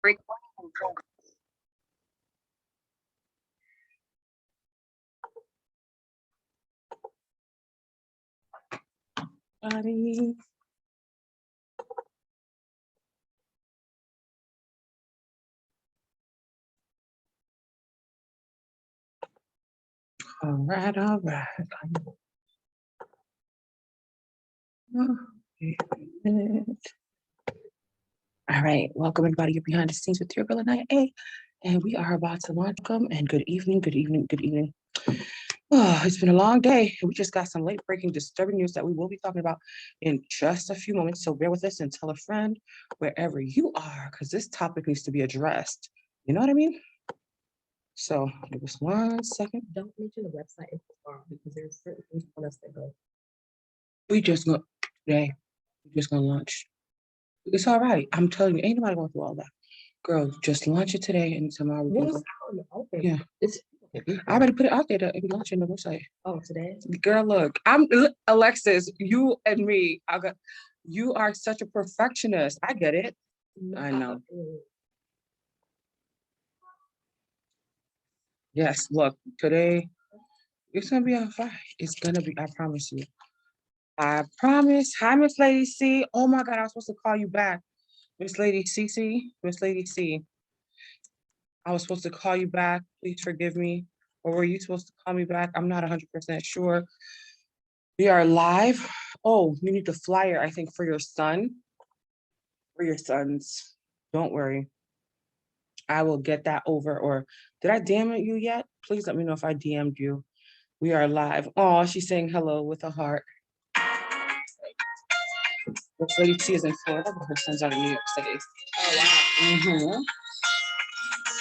Body. All right, all right. All right, welcome everybody. You're behind the scenes with your girl AniYa, and we are about to launch. Welcome and good evening, good evening, good evening. Oh, it's been a long day. We just got some late breaking, disturbing news that we will be talking about in just a few moments. So bear with us and tell a friend wherever you are, because this topic needs to be addressed. You know what I mean? So give us 1 second. Don't mention the website because there's certain things on us that go. We just gonna today. We just gonna launch. It's all right. I'm telling you, ain't nobody going through all that. Girl, just launch it today and tomorrow we can go. Yeah. I already put it out there to be launching the website. Oh, today? Girl, look, Alexis, you and me. You are such a perfectionist. I get it. I know. Yes, look, today it's gonna be on fire. It's gonna be, I promise you. I promise. Hi, Miss Lady C. Oh my God, I was supposed to call you back. Miss Lady CC, Miss Lady C. I was supposed to call you back. Please forgive me. Or were you supposed to call me back? I'm not 100% sure. We are live. Oh, you need the flyer, I think, for your son. For your sons. Don't worry. I will get that over. Or did I DM you yet? Please let me know if I DM'd you. We are live. Oh, she's saying hello with a heart. This lady C is in Florida, but her son's out of New York City. Oh, wow. Mm-hmm.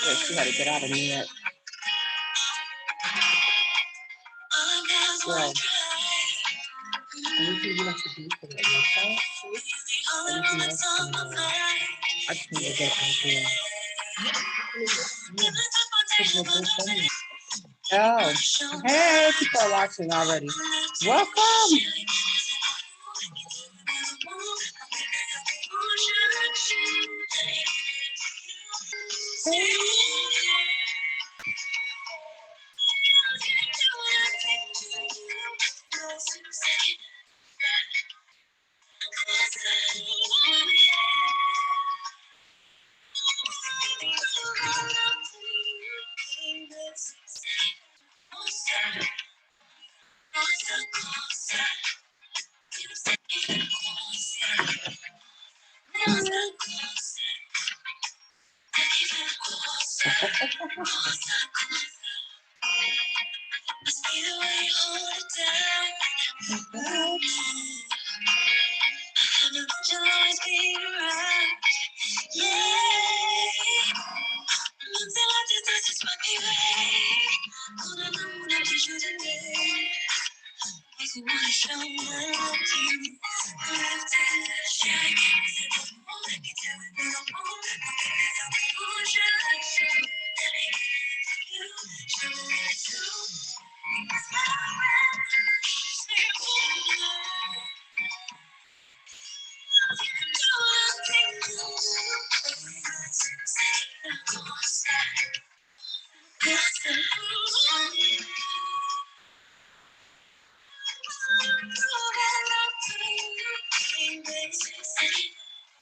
Yeah, she had to get out of New York. Well, anything you have to do for the website? Anything else? I just need to get out here. Oh, hey, people are watching already. Welcome.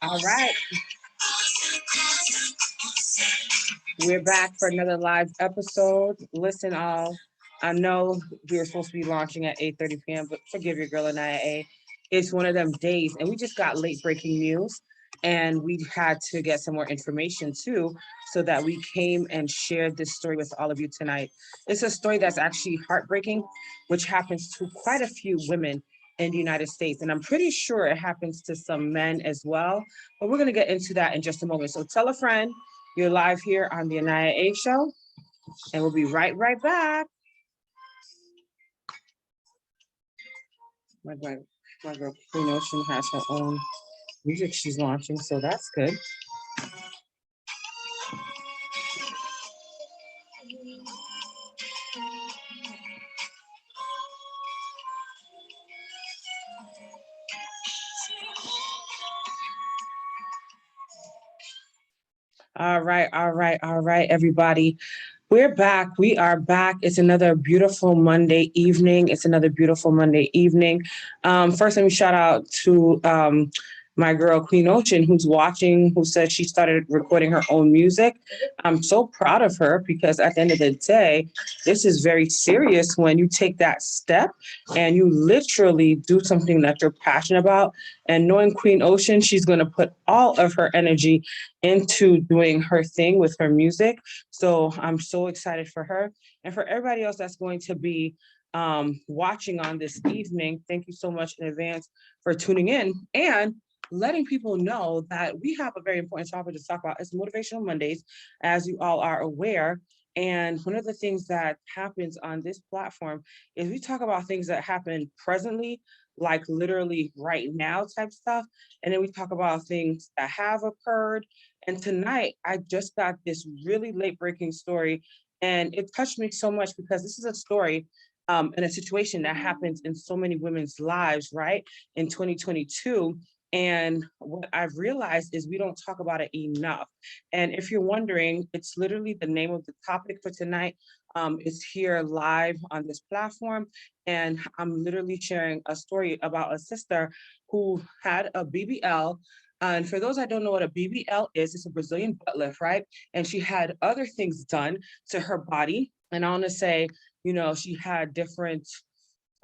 All right. We're back for another live episode. Listen, all. I know we were supposed to be launching at 8:30 p.m., but forgive your girl AniYa. It's one of them days, and we just got late breaking news, and we had to get some more information too, so that we came and shared this story with all of you tonight. It's a story that's actually heartbreaking, which happens to quite a few women in the United States, and I'm pretty sure it happens to some men as well. But we're gonna get into that in just a moment. So tell a friend. You're live here on the AniYa show, and we'll be right back. My girl Queen Ocean has her own music she's launching, so that's good. All right, everybody. We're back. We are back. It's another beautiful Monday evening. It's another beautiful Monday evening. First, let me shout out to my girl Queen Ocean, who's watching, who says she started recording her own music. I'm so proud of her because at the end of the day, this is very serious when you take that step and you literally do something that you're passionate about. And knowing Queen Ocean, she's going to put all of her energy into doing her thing with her music. So I'm so excited for her and for everybody else that's going to be watching on this evening. Thank you so much in advance for tuning in and letting people know that we have a very important topic to talk about. It's Motivational Mondays, as you all are aware. And one of the things that happens on this platform is we talk about things that happen presently, like literally right now type stuff. And then we talk about things that have occurred. And tonight, I just got this really late breaking story, and it touched me so much because this is a story and a situation that happens in so many women's lives, right? In 2022. And what I've realized is we don't talk about it enough. And if you're wondering, it's literally the name of the topic for tonight. It's here live on this platform. And I'm literally sharing a story about a sister who had a BBL. And for those that don't know what a BBL is, it's a Brazilian butt lift, right? And she had other things done to her body. And I want to say, she had different,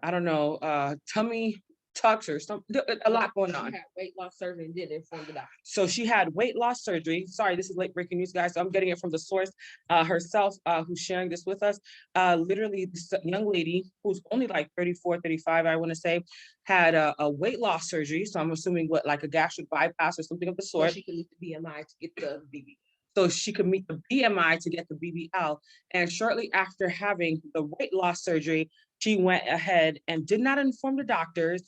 I don't know, tummy tucks or something, a lot going on. She had weight loss surgery and did inform the doctor. So she had weight loss surgery. Sorry, this is late breaking news, guys. So I'm getting it from the source herself, who's sharing this with us. Literally, this young lady who's only like 34, 35, I want to say, had a weight loss surgery. So I'm assuming what, like a gastric bypass or something of the sort. So she could meet the BMI to get the BBL. So she could meet the BMI to get the BBL. And shortly after having the weight loss surgery, she went ahead and did not inform the doctors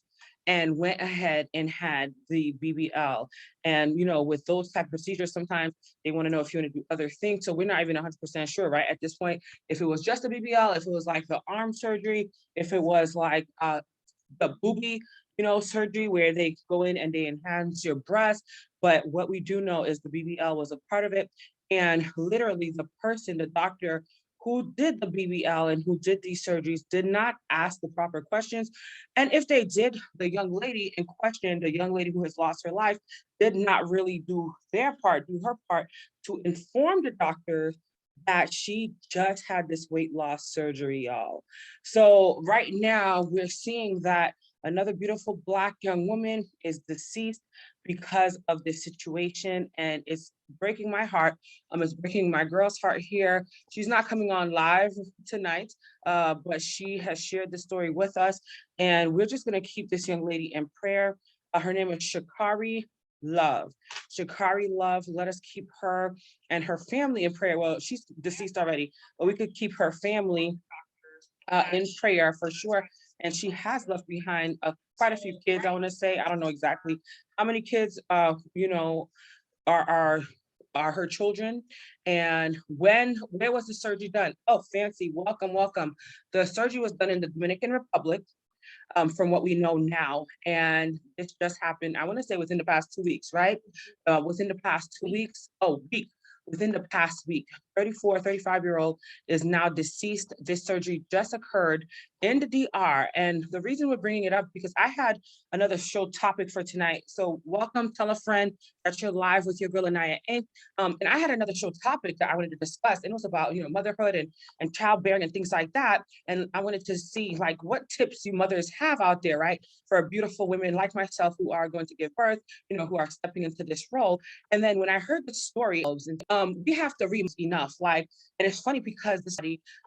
and went ahead and had the BBL. And, with those type of procedures, sometimes they want to know if you want to do other things. So we're not even 100% sure, right? At this point, if it was just a BBL, if it was like the arm surgery, if it was like the boobie, surgery where they go in and they enhance your breast. But what we do know is the BBL was a part of it. And literally the doctor who did the BBL and who did these surgeries did not ask the proper questions. And if they did, the young lady in question, the young lady who has lost her life, did not really do her part to inform the doctors that she just had this weight loss surgery, y'all. So right now we're seeing that another beautiful Black young woman is deceased because of this situation, and it's breaking my heart. It's breaking my girl's heart here. She's not coming on live tonight, but she has shared the story with us, and we're just going to keep this young lady in prayer. Her name is Shacare Love. Shacare Love, let us keep her and her family in prayer. Well, she's deceased already, but we could keep her family in prayer for sure. And she has left behind quite a few kids, I want to say. I don't know exactly how many kids, are her children. And where was the surgery done? Oh, fancy. Welcome, welcome. The surgery was done in the Dominican Republic. From what we know now. And this just happened, I want to say within the past 2 weeks, right? Within the past 2 weeks, week. Within the past week, 34, 35-year-old is now deceased. This surgery just occurred in the DR. And the reason we're bringing it up, because I had another show topic for tonight. So welcome, tell a friend that you're live with your girl AniYa Inc. And I had another show topic that I wanted to discuss. And it was about, motherhood and childbearing and things like that. And I wanted to see like what tips you mothers have out there, right? For beautiful women like myself who are going to give birth, who are stepping into this role. And then when I heard the story, we have to read enough. And it's funny because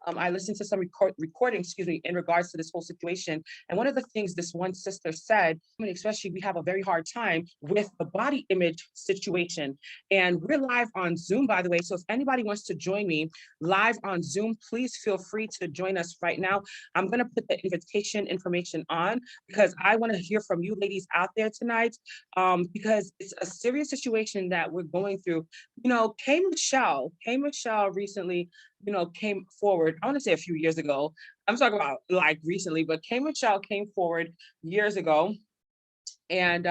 I listened to some recordings, in regards to this whole situation. And one of the things this one sister said, especially we have a very hard time with the body image situation. And we're live on Zoom, by the way. So if anybody wants to join me live on Zoom, please feel free to join us right now. I'm going to put the invitation information on because I want to hear from you ladies out there tonight, because it's a serious situation that we're going through. K Michelle recently, came forward. I want to say a few years ago. I'm talking about like recently, but K Michelle came forward years ago And,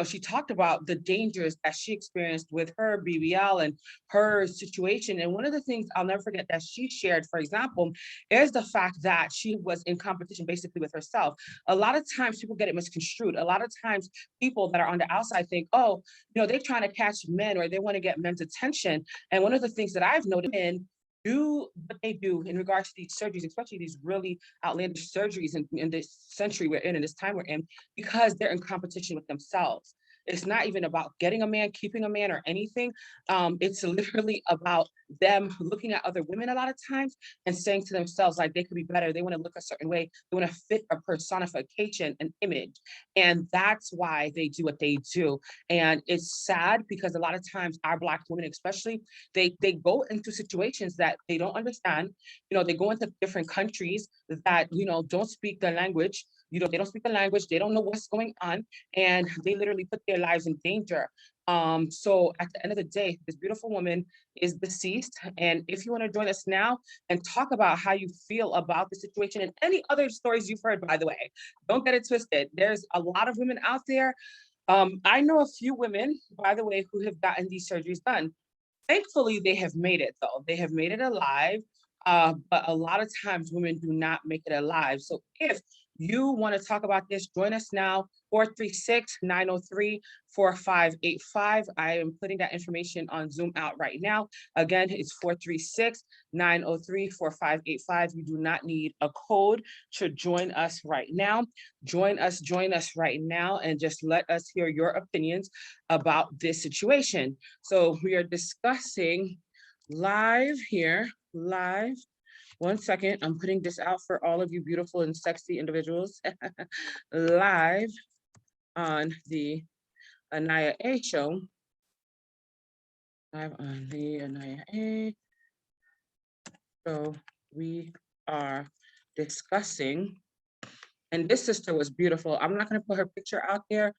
she talked about the dangers that she experienced with her BBL and her situation. And one of the things I'll never forget that she shared, for example, is the fact that she was in competition basically with herself. A lot of times people get it misconstrued. A lot of times people that are on the outside think, oh, they're trying to catch men or they want to get men's attention. And one of the things that I've noticed in do what they do in regards to these surgeries, especially these really outlandish surgeries in this century we're in this time we're in, because they're in competition with themselves. It's not even about getting a man, keeping a man, or anything. It's literally about them looking at other women a lot of times and saying to themselves, like, they could be better. They want to look a certain way. They want to fit a personification, an image. And that's why they do what they do. And it's sad because a lot of times our Black women, especially, they go into situations that they don't understand. They go into different countries that, don't speak the language. They don't speak the language. They don't know what's going on. And they literally put their lives in danger. So at the end of the day, this beautiful woman is deceased. And if you want to join us now and talk about how you feel about the situation and any other stories you've heard, by the way, don't get it twisted. There's a lot of women out there. I know a few women, by the way, who have gotten these surgeries done. Thankfully, they have made it, though. They have made it alive. But a lot of times women do not make it alive. So if you want to talk about this, join us now, 436-903-4585. I am putting that information on Zoom out right now. Again, it's 436-903-4585. You do not need a code to join us right now. Join us right now, and just let us hear your opinions about this situation. So we are discussing live here, live. One second, I'm putting this out for all of you beautiful and sexy individuals live on the AniYa A show. Live on the AniYa A show, we are discussing, and this sister was beautiful. I'm not going to put her picture out there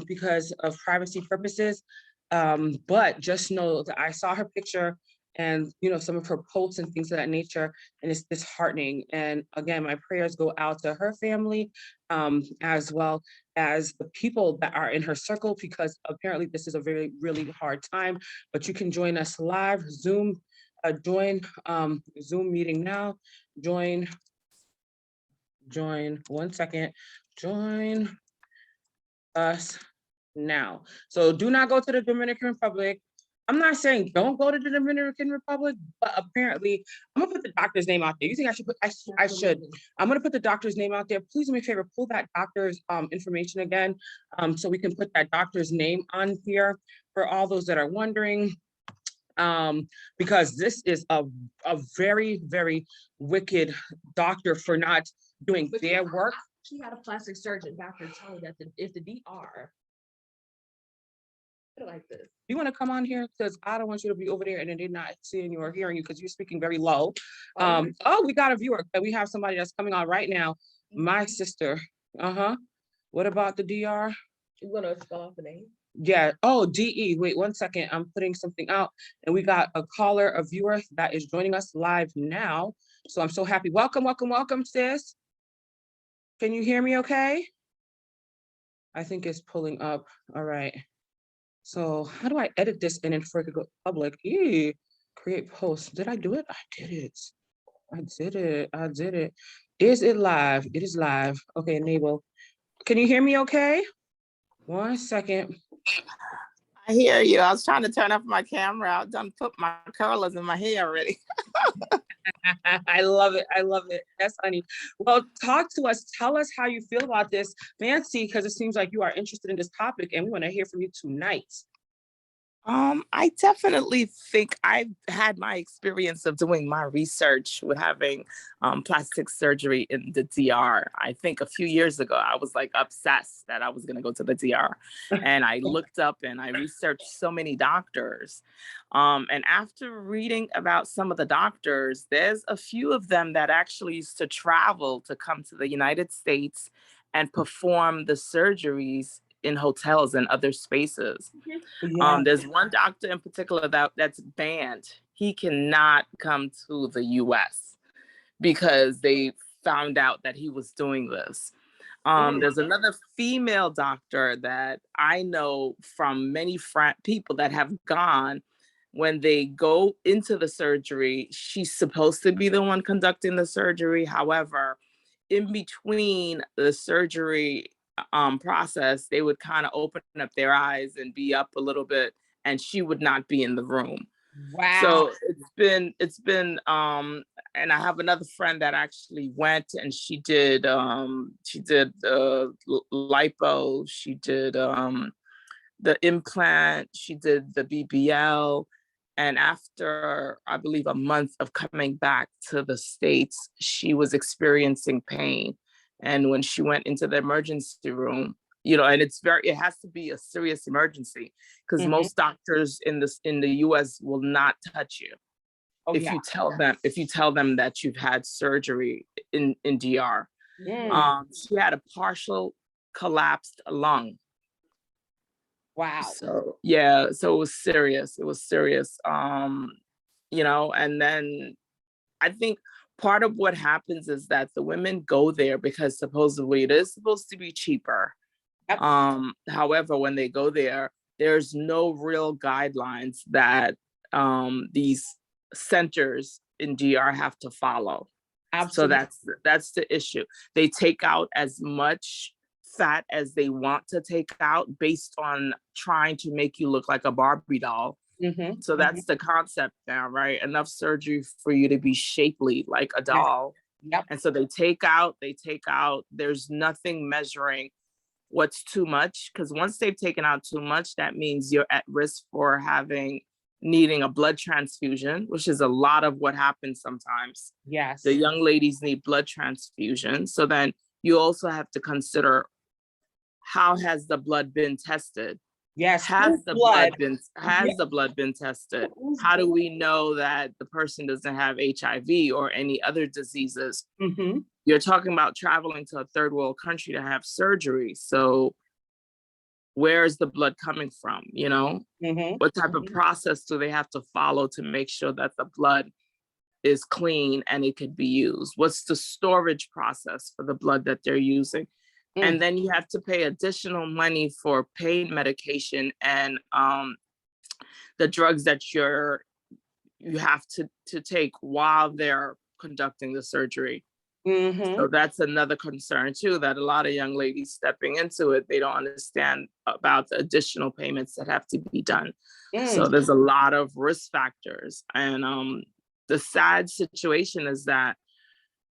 because of privacy purposes, but just know that I saw her picture and some of her posts and things of that nature, and it's disheartening. And again, my prayers go out to her family, as well as the people that are in her circle, because apparently this is a very, really hard time. But you can join us live, Zoom, join Zoom meeting now, join, one second, join us now. So do not go to the Dominican Republic. I'm not saying don't go to the Dominican Republic, but apparently I'm gonna put the doctor's name out there. You think I should put, I should. I'm gonna put the doctor's name out there. Please do me a favor, pull that doctor's information again, so we can put that doctor's name on here for all those that are wondering. Because this is a very, very wicked doctor for not doing their work. She had a plastic surgeon doctor tell me that if the DR like this. You want to come on here, because I don't want you to be over there and then they're not seeing you or hearing you because you're speaking very low. Oh, we got a viewer. We have somebody that's coming on right now. My sister. What about the DR? You want to spell out the name? Yeah. Oh, DE. Wait 1 second. I'm putting something out, and we got a caller, a viewer that is joining us live now. So I'm so happy. Welcome, welcome, welcome, sis. Can you hear me okay? I think it's pulling up. All right. So how do I edit this and then for it to go public? Create post. Did I do it? I did it. I did it. Is it live? It is live. Okay, enable. Can you hear me okay? 1 second. I hear you. I was trying to turn off my camera. I done put my curlers in my hair already. I love it. I love it. That's honey. Well, talk to us. Tell us how you feel about this, Nancy, because it seems like you are interested in this topic and we want to hear from you tonight. I definitely think I've had my experience of doing my research with having plastic surgery in the DR. I think a few years ago, I was like obsessed that I was going to go to the DR. And I looked up and I researched so many doctors. And after reading about some of the doctors, there's a few of them that actually used to travel to come to the United States and perform the surgeries in hotels and other spaces. Yeah. There's one doctor in particular that's banned. He cannot come to the US because they found out that he was doing this. There's another female doctor that I know from many people that have gone. When they go into the surgery, she's supposed to be the one conducting the surgery. However, in between the surgery process, they would kind of open up their eyes and be up a little bit, and she would not be in the room. Wow. So it's been and I have another friend that actually went, and she did lipo, she did the implant, she did the BBL. And after, I believe, a month of coming back to the States, she was experiencing pain. And when she went into the emergency room, and it has to be a serious emergency, because most doctors in the US will not touch you if you tell them that you've had surgery in DR. She had a partial collapsed lung. Wow. So yeah, so it was serious. And then I think part of what happens is that the women go there because supposedly it is supposed to be cheaper. Yep. However, when they go there, there's no real guidelines that these centers in DR have to follow. Absolutely. So that's the issue. They take out as much fat as they want to take out based on trying to make you look like a Barbie doll. So that's the concept now, right? Enough surgery for you to be shapely like a doll. Yep. And so they take out, there's nothing measuring what's too much, because once they've taken out too much, that means you're at risk for needing a blood transfusion, which is a lot of what happens sometimes. Yes. The young ladies need blood transfusion. So then you also have to consider, how has the blood been tested? Yes. Has the blood been tested? How do we know that the person doesn't have HIV or any other diseases? You're talking about traveling to a third world country to have surgery. So where is the blood coming from? What type of process do they have to follow to make sure that the blood is clean and it could be used? What's the storage process for the blood that they're using? And then you have to pay additional money for pain medication and the drugs that you have to take while they're conducting the surgery. So that's another concern too, that a lot of young ladies stepping into it, they don't understand about the additional payments that have to be done. So there's a lot of risk factors. And the sad situation is that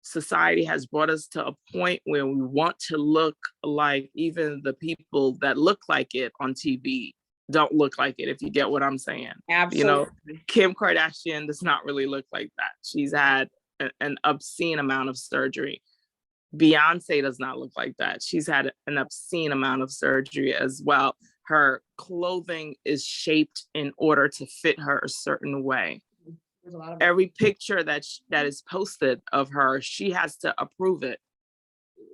society has brought us to a point where we want to look like even the people that look like it on TV don't look like it, if you get what I'm saying. Absolutely. Kim Kardashian does not really look like that. She's had an obscene amount of surgery. Beyonce does not look like that. She's had an obscene amount of surgery as well. Her clothing is shaped in order to fit her a certain way. Every picture that is posted of her, she has to approve it.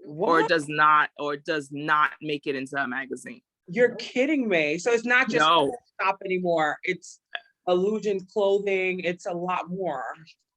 Or does not make it into a magazine. You're kidding me. So it's not just stop anymore. It's illusion clothing. It's a lot more.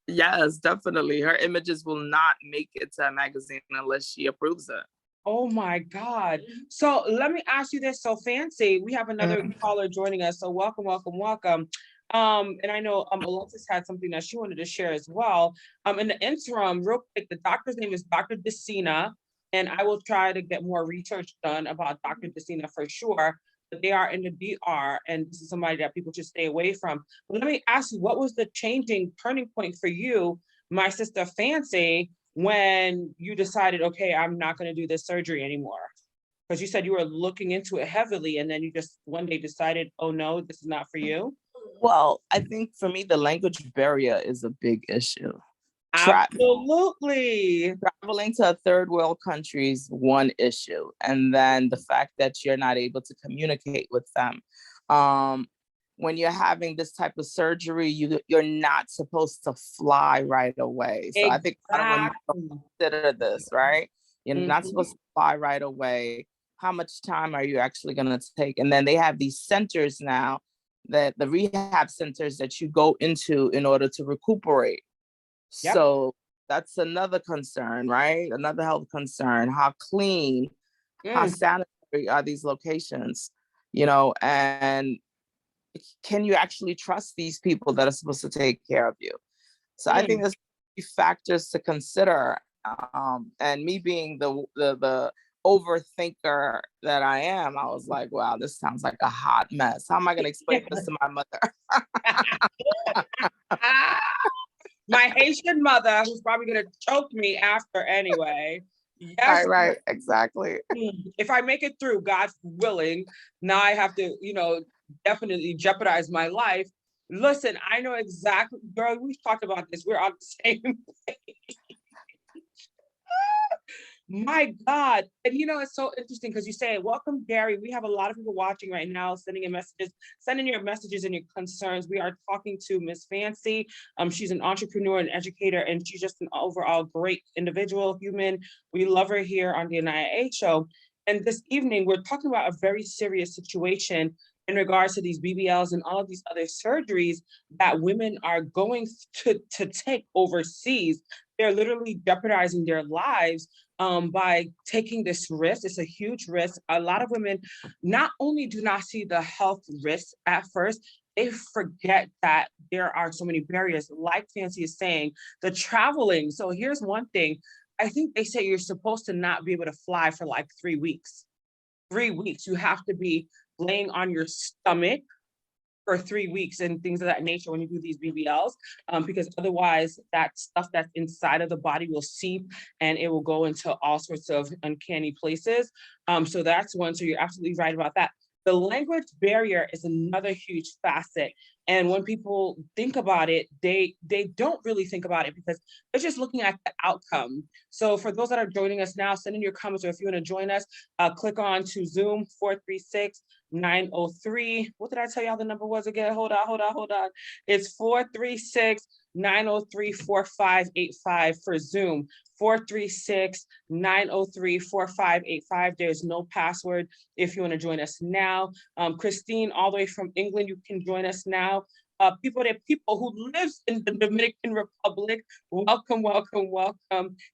Yes, definitely. Her images will not make it to a magazine unless she approves it. Oh my God. So let me ask you this. So Fancy, we have another caller joining us. So welcome. And I know Alexis had something that she wanted to share as well. In the interim, real quick, the doctor's name is Dr. Desena, and I will try to get more research done about Dr. Desena for sure. But they are in the DR, and this is somebody that people should stay away from. But let me ask you, what was the turning point for you, my sister Fancy, when you decided, okay, I'm not going to do this surgery anymore? Because you said you were looking into it heavily, and then you just one day decided, oh no, this is not for you. Well, I think for me, the language barrier is a big issue. Absolutely. Traveling to a third world country is one issue. And then the fact that you're not able to communicate with them. When you're having this type of surgery, you're not supposed to fly right away. So I think when you consider this, right? You're not supposed to fly right away. How much time are you actually going to take? And then they have these centers now, that the rehab centers that you go into in order to recuperate. Yep. So that's another concern, right? Another health concern. How clean How Mm, sanitary are these locations? And can you actually trust these people that are supposed to take care of you? So I think mm. there's factors to consider. And me being the overthinker that I am, I was like, wow, this sounds like a hot mess. How am I going to explain this to my mother? Ah, my Haitian mother, who's probably gonna choke me after anyway. Yes, Right, exactly. if I make it through, God willing, now I have to, definitely jeopardize my life. Listen, I know exactly, girl, we've talked about this. We're on the same. My God. And it's so interesting because you say, welcome, Gary. We have a lot of people watching right now, sending in messages, sending your messages and your concerns. We are talking to Miss Fancy. She's an entrepreneur and educator, and she's just an overall great individual, human. We love her here on the AniYa show. And this evening, we're talking about a very serious situation in regards to these BBLs and all of these other surgeries that women are going to take overseas. They're literally jeopardizing their lives by taking this risk. It's a huge risk. A lot of women not only do not see the health risks at first, they forget that there are so many barriers, like Fancy is saying, the traveling. So here's one thing. I think they say you're supposed to not be able to fly for like 3 weeks. 3 weeks. You have to be laying on your stomach for 3 weeks and things of that nature when you do these BBLs, because otherwise that stuff that's inside of the body will seep and it will go into all sorts of uncanny places. So that's one. So you're absolutely right about that. The language barrier is another huge facet. And when people think about it, they don't really think about it because they're just looking at the outcome. So for those that are joining us now, send in your comments, or if you want to join us, click on to Zoom 436-903. What did I tell y'all the number was again? Hold on. It's 436-903-4585 for Zoom. 436-903-4585. There's no password if you want to join us now. Christine, all the way from England, you can join us now. People who lives in the Dominican Republic, welcome.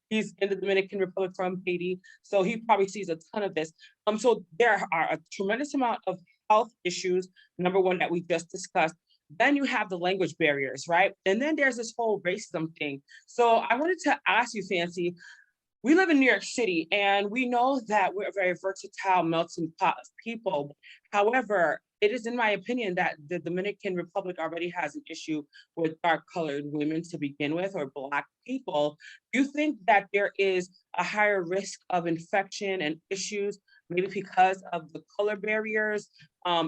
He's in the Dominican Republic from Haiti, so he probably sees a ton of this. So there are a tremendous amount of health issues, number one, that we just discussed. Then you have the language barriers, right? And then there's this whole racism thing. So I wanted to ask you, Fancy, we live in New York City and we know that we're a very versatile melting pot of people. However, it is in my opinion that the Dominican Republic already has an issue with dark colored women to begin with, or Black people. Do you think that there is a higher risk of infection and issues, maybe because of the color barriers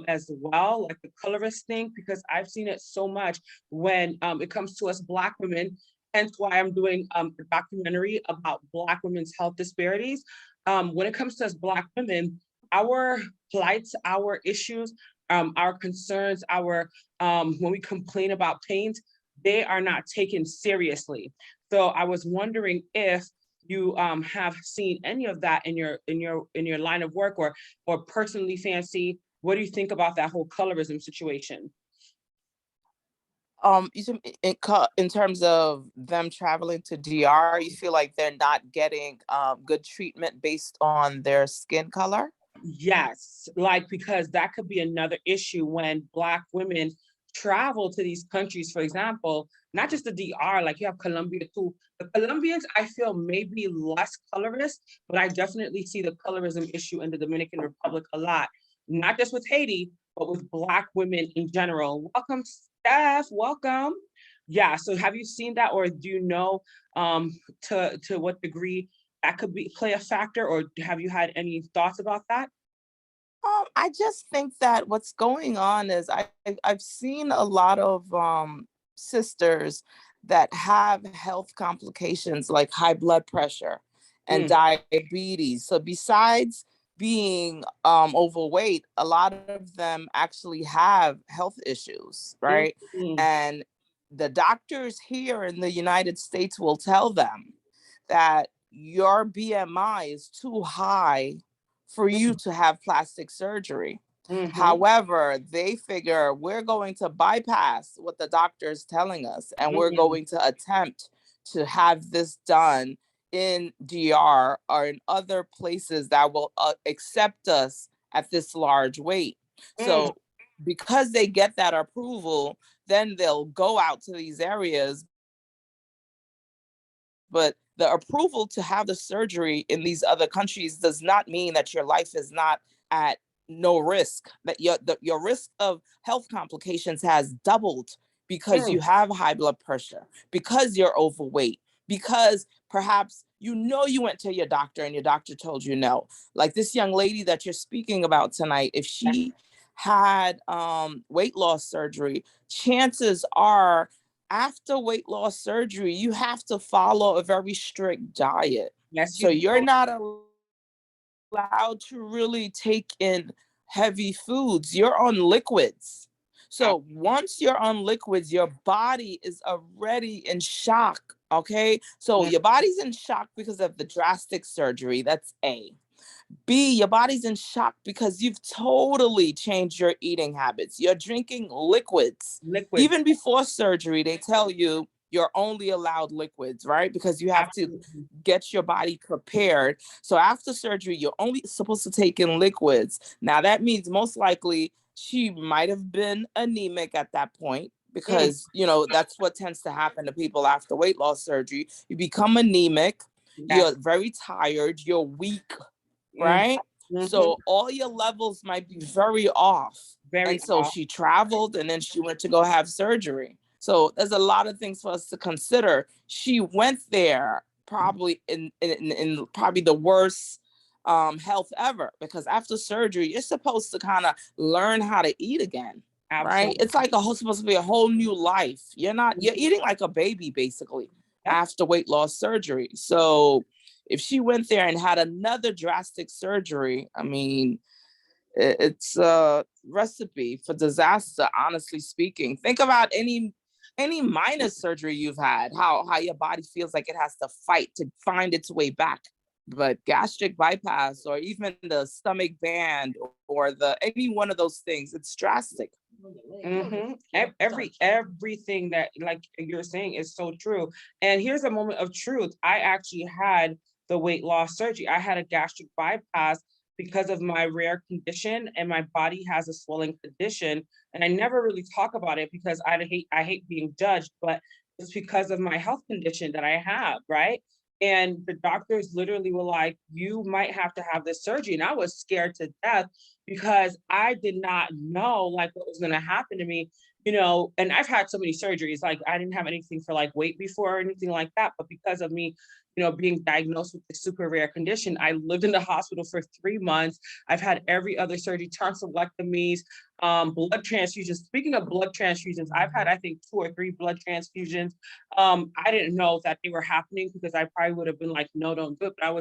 as well, like the colorist thing? Because I've seen it so much when it comes to us Black women. Hence why I'm doing a documentary about Black women's health disparities. When it comes to us Black women, our plights, our issues, our concerns, when we complain about pains, they are not taken seriously. So I was wondering if you have seen any of that in your line of work, or personally, Fancy. What do you think about that whole colorism situation? In terms of them traveling to DR, you feel like they're not getting good treatment based on their skin color? Yes, like, because that could be another issue when Black women travel to these countries, for example, not just the DR, like you have Colombia too. The Colombians, I feel, may be less colorist, but I definitely see the colorism issue in the Dominican Republic a lot, not just with Haiti, but with Black women in general. Welcome, Steph. Welcome. Yeah, so have you seen that, or do you know to what degree that could be play a factor, or have you had any thoughts about that? I just think that what's going on is I've seen a lot of sisters that have health complications like high blood pressure and Mm, diabetes. So besides being overweight, a lot of them actually have health issues, mm, right? mm, And the doctors here in the United States will tell them that your BMI is too high for you mm, to have plastic surgery. mhm, However, they figure we're going to bypass what the doctor is telling us and we're mm, going to attempt to have this done in DR or in other places that will accept us at this large weight. Mm, So because they get that approval, then they'll go out to these areas. But the approval to have the surgery in these other countries does not mean that your life is not at no risk, that your risk of health complications has doubled because mm, you have high blood pressure, because you're overweight, because perhaps you went to your doctor and your doctor told you no. Like this young lady that you're speaking about tonight, if she had weight loss surgery, chances are after weight loss surgery, you have to follow a very strict diet. yes, So you you're do. not allowed to really take in heavy foods. You're on liquids. So once you're on liquids, your body is already in shock. Okay. So Mm, your body's in shock because of the drastic surgery. That's A. B, your body's in shock because you've totally changed your eating habits. You're drinking liquids. liquids, Even before surgery, they tell you you're only allowed liquids, right? Because you have to absolutely. get your body prepared. So after surgery, you're only supposed to take in liquids. Now, that means most likely she might have been anemic at that point Mm, because, that's what tends to happen to people after weight loss surgery. You become anemic, yes. you're very tired, you're weak, Mm, right? mm-hmm. So all your levels might be very off. Very And so off. she traveled and then she went to go have surgery. So there's a lot of things for us to consider. She went there probably in probably the worst health ever, because after surgery, you're supposed to kind of learn how to eat again, right? Absolutely. It's like supposed to be a whole new life. You're eating like a baby basically Yep. after weight loss surgery. So if she went there and had another drastic surgery, I mean, it's a recipe for disaster, honestly speaking. Think about any minor surgery you've had, how your body feels like it has to fight to find its way back. But gastric bypass or even the stomach band or the any one of those things, it's drastic. Mm-hmm. Everything that like you're saying is so true. And here's a moment of truth. I actually had the weight loss surgery. I had a gastric bypass because of my rare condition, and my body has a swelling condition. And I never really talk about it because I hate being judged, but it's because of my health condition that I have, right? And the doctors literally were like, you might have to have this surgery. And I was scared to death because I did not know like what was going to happen to me, and I've had so many surgeries. Like I didn't have anything for like weight before or anything like that, but because of me, being diagnosed with this super rare condition, I lived in the hospital for 3 months. I've had every other surgery, tonsillectomies, blood transfusions. Speaking of blood transfusions, I've had I think 2 or 3 blood transfusions. I didn't know that they were happening because I probably would have been like, no, don't do it. But I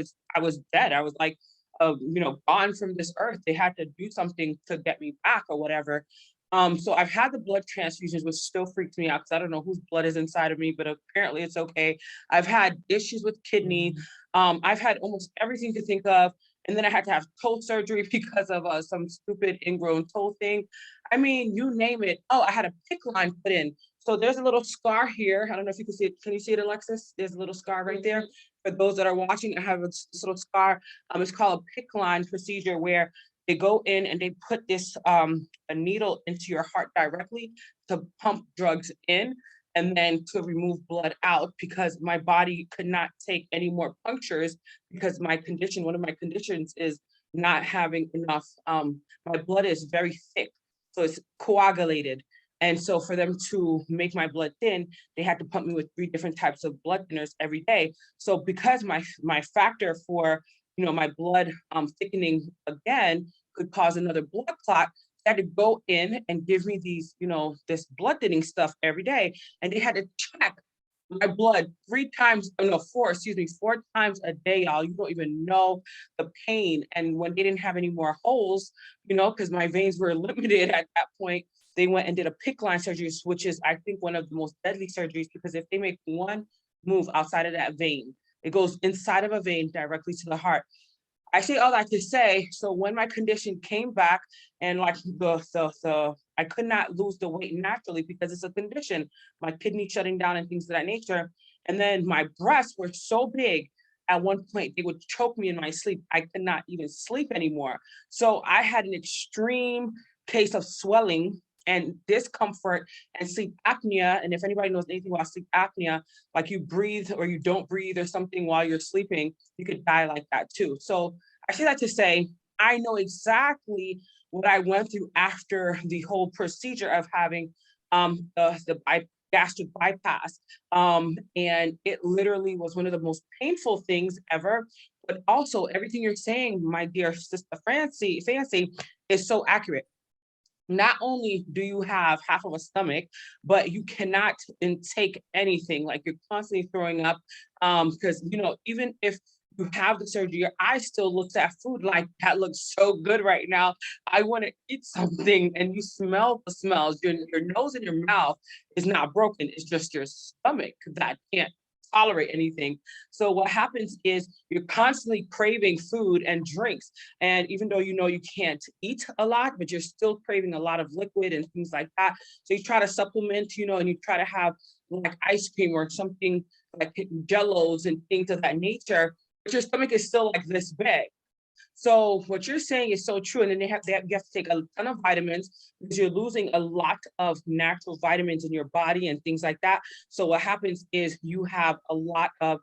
was dead. I was like, gone from this earth. They had to do something to get me back or whatever. So I've had the blood transfusions, which still freaks me out because I don't know whose blood is inside of me, but apparently it's okay. I've had issues with kidney. I've had almost everything to think of. And then I had to have toe surgery because of some stupid ingrown toe thing. I mean, you name it. Oh, I had a PICC line put in. So there's a little scar here. I don't know if you can see it. Can you see it, Alexis? There's a little scar right there. For those that are watching, I have this little scar. It's called a PICC line procedure where they go in and they put this a needle into your heart directly to pump drugs in and then to remove blood out because my body could not take any more punctures because one of my conditions is not having enough. My blood is very thick, so it's coagulated. And so for them to make my blood thin, they had to pump me with 3 different types of blood thinners every day. So because my factor for my blood thickening again could cause another blood clot, they had to go in and give me this blood thinning stuff every day. And they had to check my blood 3 times, no, 4 times a day, y'all. You don't even know the pain. And when they didn't have any more holes, because my veins were limited at that point, they went and did a PICC line surgery, which is, I think, one of the most deadly surgeries because if they make one move outside of that vein, it goes inside of a vein directly to the heart. I say all that to say, so when my condition came back and like the I could not lose the weight naturally because it's a condition, my kidney shutting down and things of that nature. And then my breasts were so big, at one point they would choke me in my sleep. I could not even sleep anymore. So I had an extreme case of swelling and discomfort and sleep apnea. And if anybody knows anything about sleep apnea, like you breathe or you don't breathe or something while you're sleeping, you could die like that too. So I say that to say, I know exactly what I went through after the whole procedure of having gastric bypass. And it literally was one of the most painful things ever. But also everything you're saying, my dear sister Fancy, is so accurate. Not only do you have half of a stomach, but you cannot intake anything. Like you're constantly throwing up. Because even if you have the surgery, your eye still looks at food like that looks so good right now. I want to eat something, and you smell the smells. Your nose and your mouth is not broken. It's just your stomach that can't tolerate anything. So what happens is you're constantly craving food and drinks. And even though you can't eat a lot, but you're still craving a lot of liquid and things like that. So you try to supplement, and you try to have like ice cream or something like jellos and things of that nature, but your stomach is still like this big. So what you're saying is so true. And then you have to take a ton of vitamins because you're losing a lot of natural vitamins in your body and things like that. So what happens is you have a lot of,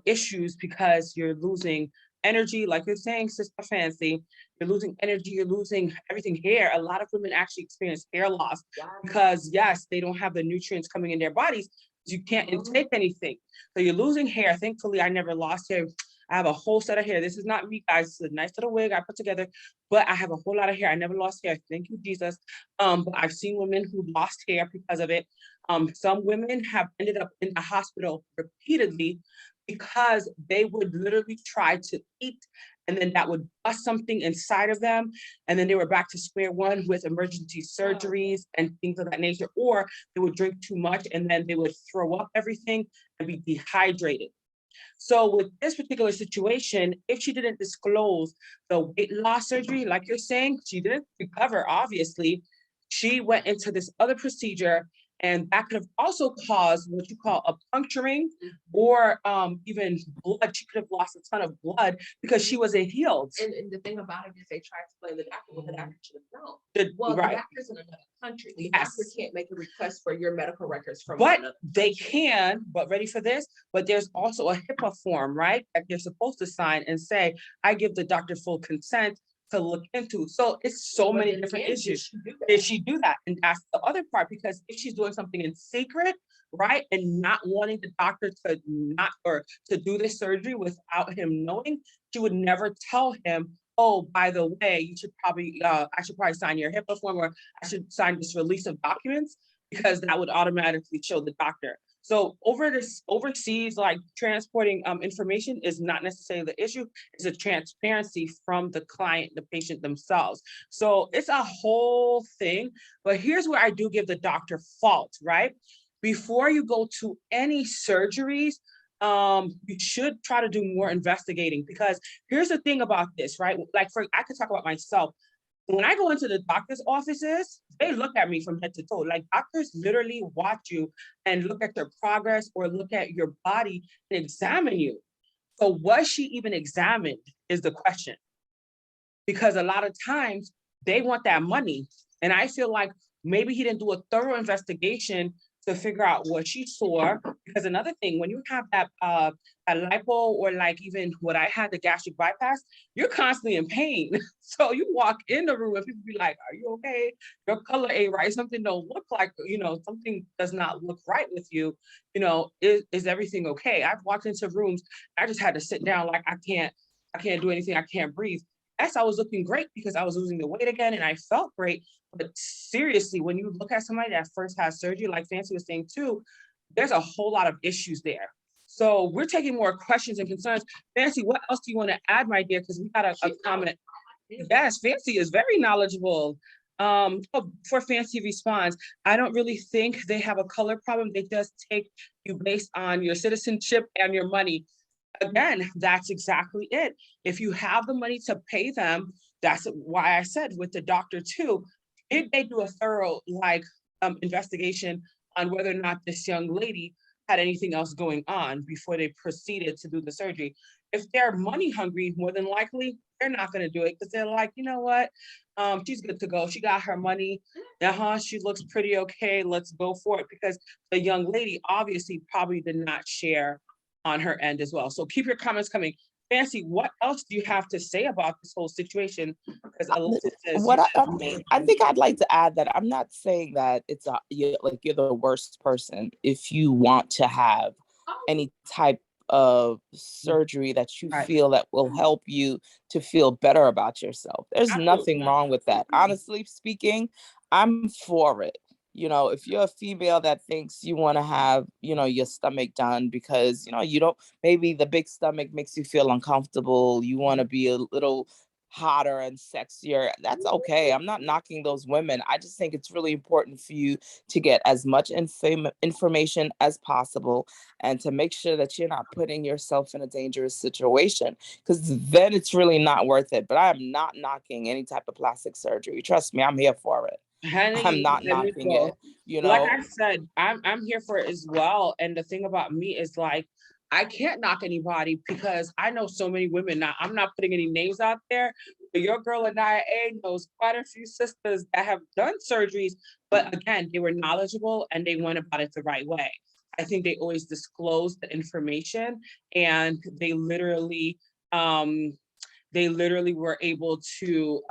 issues because you're losing energy, like you're saying, Sister Fancy, you're losing energy, you're losing everything, hair. A lot of women actually experience hair loss because yes, they don't have the nutrients coming in their bodies. You can't intake anything. So you're losing hair. Thankfully, I never lost hair. I have a whole set of hair. This is not me, guys. This is a nice little wig I put together, but I have a whole lot of hair. I never lost hair. Thank you, Jesus. But I've seen women who lost hair because of it. Some women have ended up in the hospital repeatedly because they would literally try to eat and then that would bust something inside of them. And then they were back to square one with emergency surgeries and things of that nature, or they would drink too much and then they would throw up everything and be dehydrated. So with this particular situation, if she didn't disclose the weight loss surgery, like you're saying, she didn't recover, obviously. She went into this other procedure, and that could have also caused what you call a puncturing or even blood. She could have lost a ton of blood because she wasn't healed. And the thing about it is they try to blame the doctor, well, the doctor should have known. The- Well, the right. doctor's in another country. The Yes. doctor can't make a request for your medical records from But another they country. can, but ready for this? But there's also a HIPAA form, right? That they're supposed to sign and say, I give the doctor full consent to look into. So it's so But many then different again, issues. did she do that? Did she do that? And that's the other part, because if she's doing something in secret, right, and not wanting the doctor to not or to do this surgery without him knowing, she would never tell him, oh, by the way, you should probably I should probably sign your HIPAA form, or I should sign this release of documents, because that would automatically show the doctor. So overseas, like transporting information is not necessarily the issue. It's a transparency from the client, the patient themselves. So it's a whole thing. But here's where I do give the doctor fault, right? Before you go to any surgeries, you should try to do more investigating, because here's the thing about this, right? Like I could talk about myself. When I go into the doctor's offices, they look at me from head to toe. Like doctors literally watch you and look at your progress or look at your body and examine you. So was she even examined is the question. Because a lot of times they want that money. And I feel like maybe he didn't do a thorough investigation to figure out what she saw. Because another thing, when you have that a lipo, or like even what I had, the gastric bypass, you're constantly in pain. So you walk in the room and people be like, are you okay? Your color ain't right. Something don't look like, something does not look right with you. Is everything okay? I've walked into rooms, I just had to sit down, like I can't do anything, I can't breathe. Yes, I was looking great because I was losing the weight again and I felt great. But seriously, when you look at somebody that first has surgery, like Fancy was saying too, there's a whole lot of issues there. So we're taking more questions and concerns. Fancy, what else do you want to add, my dear? Because we got a comment. Yes, Fancy is very knowledgeable. For Fancy response, I don't really think they have a color problem. They just take you based on your citizenship and your money. Again, that's exactly it. If you have the money to pay them, that's why I said with the doctor too, did they do a thorough investigation on whether or not this young lady had anything else going on before they proceeded to do the surgery? If they're money hungry, more than likely, they're not going to do it because they're like, you know what? She's good to go. She got her money. She looks pretty okay. Let's go for it. Because the young lady obviously probably did not share on her end as well. So keep your comments coming. Fancy, what else do you have to say about this whole situation? Because Alyssa says, I mean, I think I'd like to add that I'm not saying that you're the worst person if you want to have any type of surgery that you Right. feel that will help you to feel better about yourself. There's nothing wrong with that. Honestly speaking, I'm for it. If you're a female that thinks you want to have, your stomach done because, you don't, maybe the big stomach makes you feel uncomfortable. You want to be a little hotter and sexier. That's okay. I'm not knocking those women. I just think it's really important for you to get as much information as possible and to make sure that you're not putting yourself in a dangerous situation, because then it's really not worth it. But I am not knocking any type of plastic surgery. Trust me, I'm here for it. I'm honey, not let me knocking go. it, Like I said, I'm here for it as well. And the thing about me is like, I can't knock anybody because I know so many women. Now, I'm not putting any names out there, but your girl AniYa knows quite a few sisters that have done surgeries, but again, they were knowledgeable and they went about it the right way. I think they always disclosed the information, and um, they literally were able to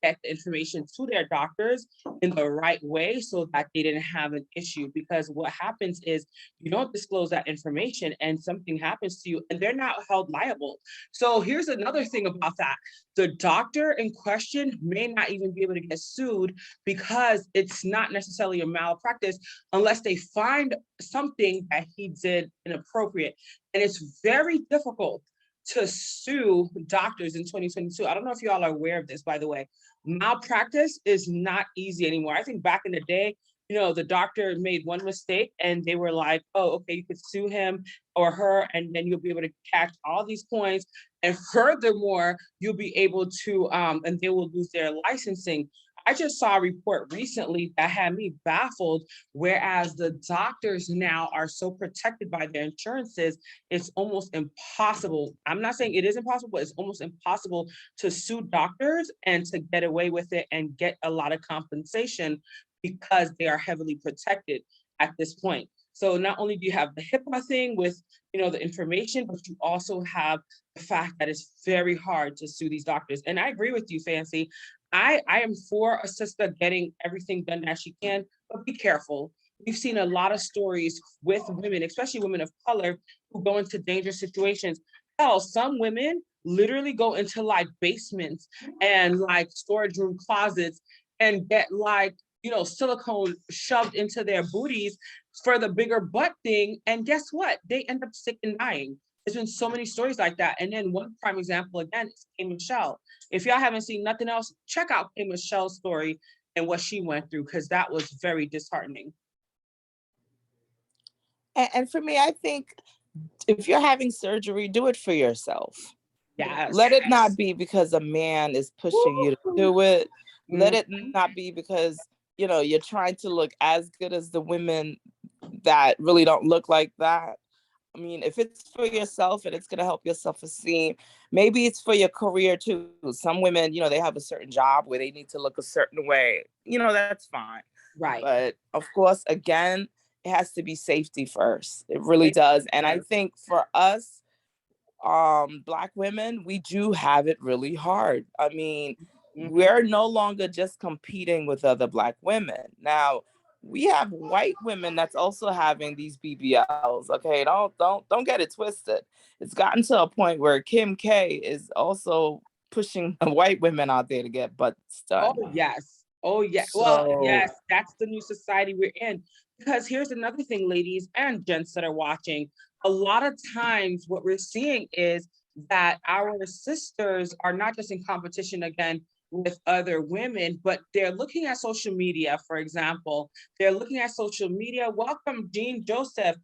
get the information to their doctors in the right way so that they didn't have an issue. Because what happens is you don't disclose that information and something happens to you and they're not held liable. So here's another thing about that. The doctor in question may not even be able to get sued because it's not necessarily a malpractice unless they find something that he did inappropriate. And it's very difficult to sue doctors in 2022. I don't know if you all are aware of this, by the way. Malpractice is not easy anymore. I think back in the day, the doctor made one mistake and they were like, oh, okay, you could sue him or her, and then you'll be able to catch all these points. And furthermore, you'll be able to, and they will lose their licensing. I just saw a report recently that had me baffled, whereas the doctors now are so protected by their insurances, it's almost impossible. I'm not saying it is impossible, but it's almost impossible to sue doctors and to get away with it and get a lot of compensation because they are heavily protected at this point. So not only do you have the HIPAA thing with, the information, but you also have the fact that it's very hard to sue these doctors. And I agree with you, Fancy. I am for a sister getting everything done that she can, but be careful. We've seen a lot of stories with women, especially women of color, who go into dangerous situations. Hell, some women literally go into like basements and like storage room closets and get like, silicone shoved into their booties for the bigger butt thing. And guess what? They end up sick and dying. There's been so many stories like that. And then one prime example again is K. Michelle. If y'all haven't seen nothing else, check out K. Michelle's story and what she went through, because that was very disheartening. And for me, I think if you're having surgery, do it for yourself. Yes. Let it not be because a man is pushing you to do it. Let it not be because, you're trying to look as good as the women that really don't look like that. I mean, if it's for yourself and it's going to help your self-esteem, maybe it's for your career too. Some women, they have a certain job where they need to look a certain way. That's fine. Right. But of course, again, it has to be safety first. It really does. And I think for us, Black women, we do have it really hard. I mean, we're no longer just competing with other Black women. Now, we have white women that's also having these BBLs. Okay, don't get it twisted. It's gotten to a point where Kim K is also pushing white women out there to get butts done. Oh yes. Oh yeah. So, well, yes, that's the new society we're in. Because here's another thing, ladies and gents that are watching. A lot of times what we're seeing is that our sisters are not just in competition again with other women, but they're looking at social media, for example. They're looking at social media. Welcome, Jean Joseph.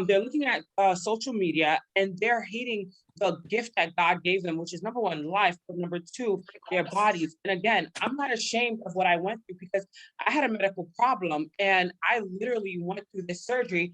They're looking at social media and they're hating the gift that God gave them, which is number one, life, but number two, their bodies. And again, I'm not ashamed of what I went through because I had a medical problem and I literally went through this surgery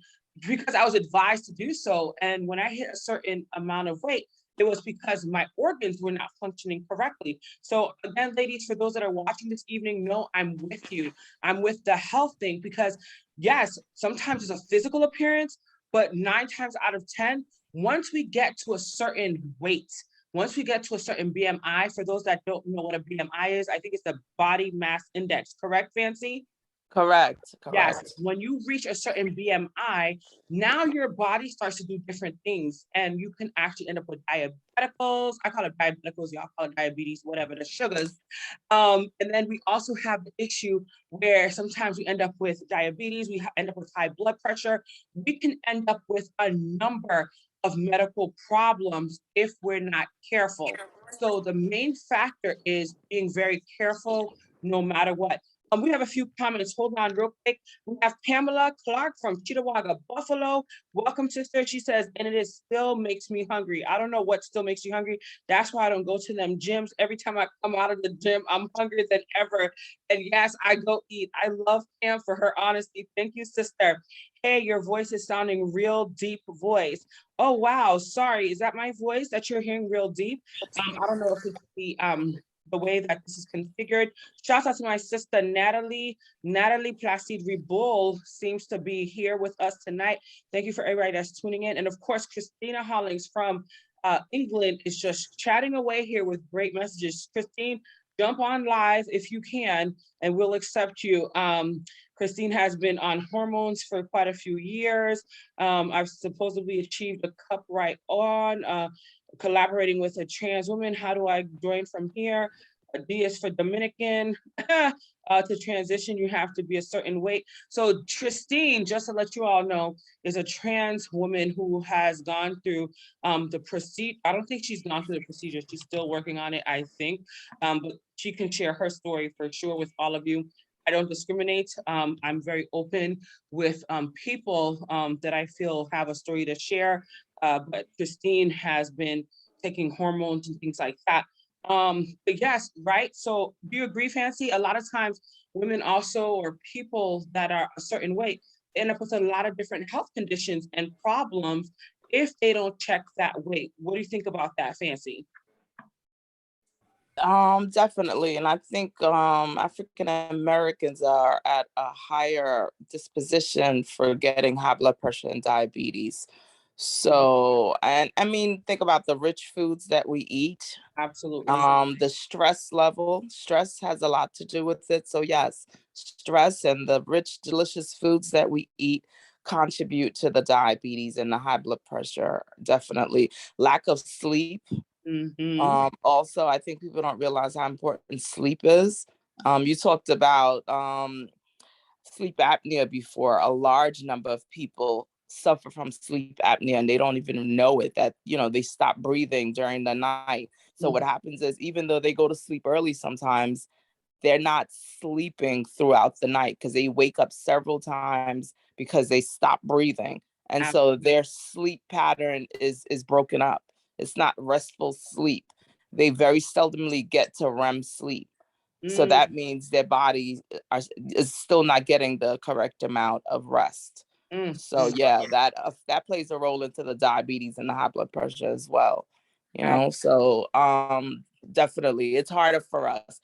because I was advised to do so. And when I hit a certain amount of weight, it was because my organs were not functioning correctly. So again, ladies, for those that are watching this evening, know I'm with you. I'm with the health thing because yes, sometimes it's a physical appearance, but 9 times out of 10, once we get to a certain weight, once we get to a certain BMI, for those that don't know what a BMI is, I think it's the body mass index, correct, Fancy? Correct. Yes, Correct. when you reach a certain BMI, now your body starts to do different things, and you can actually end up with diabeticals. I call it diabeticals, y'all call it diabetes, whatever, the sugars. And then we also have the issue where sometimes we end up with diabetes, end up with high blood pressure. We can end up with a number of medical problems if we're not careful. So the main factor is being very careful no matter what. We have a few comments. Hold on real quick. We have Pamela Clark from Cheektowaga, Buffalo. Welcome, sister. She says, and it is still makes me hungry. I don't know what still makes you hungry. That's why I don't go to them gyms. Every time I come out of the gym, I'm hungrier than ever. And yes, I go eat. I love Pam for her honesty. Thank you, sister. Hey, your voice is sounding real deep voice. Oh, wow. Sorry. Is that my voice that you're hearing real deep? I don't know if it's the way that this is configured. Shout out to my sister, Natalie. Natalie Placide Riboul seems to be here with us tonight. Thank you for everybody that's tuning in. And of course, Christina Hollings from England is just chatting away here with great messages. Christine, jump on live if you can, and we'll accept you. Christine has been on hormones for quite a few years. I've supposedly achieved a cup right on, collaborating with a trans woman. How do I join from here? D is for Dominican. To transition, you have to be a certain weight. So Christine, just to let you all know, is a trans woman who has gone through the procedure. I don't think she's gone through the procedure. She's still working on it, I think. But she can share her story for sure with all of you. I don't discriminate. I'm very open with people that I feel have a story to share. But Christine has been taking hormones and things like that. But yes, right. So do you agree, Fancy? A lot of times women also, or people that are a certain weight, end up with a lot of different health conditions and problems if they don't check that weight. What do you think about that, Fancy? Definitely. And I think African Americans are at a higher disposition for getting high blood pressure and diabetes. So, and I mean, think about the rich foods that we eat. Absolutely. The stress has a lot to do with it. So yes, stress and the rich, delicious foods that we eat contribute to the diabetes and the high blood pressure. Definitely. Lack of sleep. Also, I think people don't realize how important sleep is. You talked about sleep apnea before. A large number of people suffer from sleep apnea and they don't even know it, that, they stop breathing during the night. So what happens is, even though they go to sleep early sometimes, they're not sleeping throughout the night because they wake up several times because they stop breathing. And so their sleep pattern is broken up. It's not restful sleep. They very seldomly get to REM sleep. So that means their body is still not getting the correct amount of rest. So yeah, that plays a role into the diabetes and the high blood pressure as well. So definitely it's harder for us.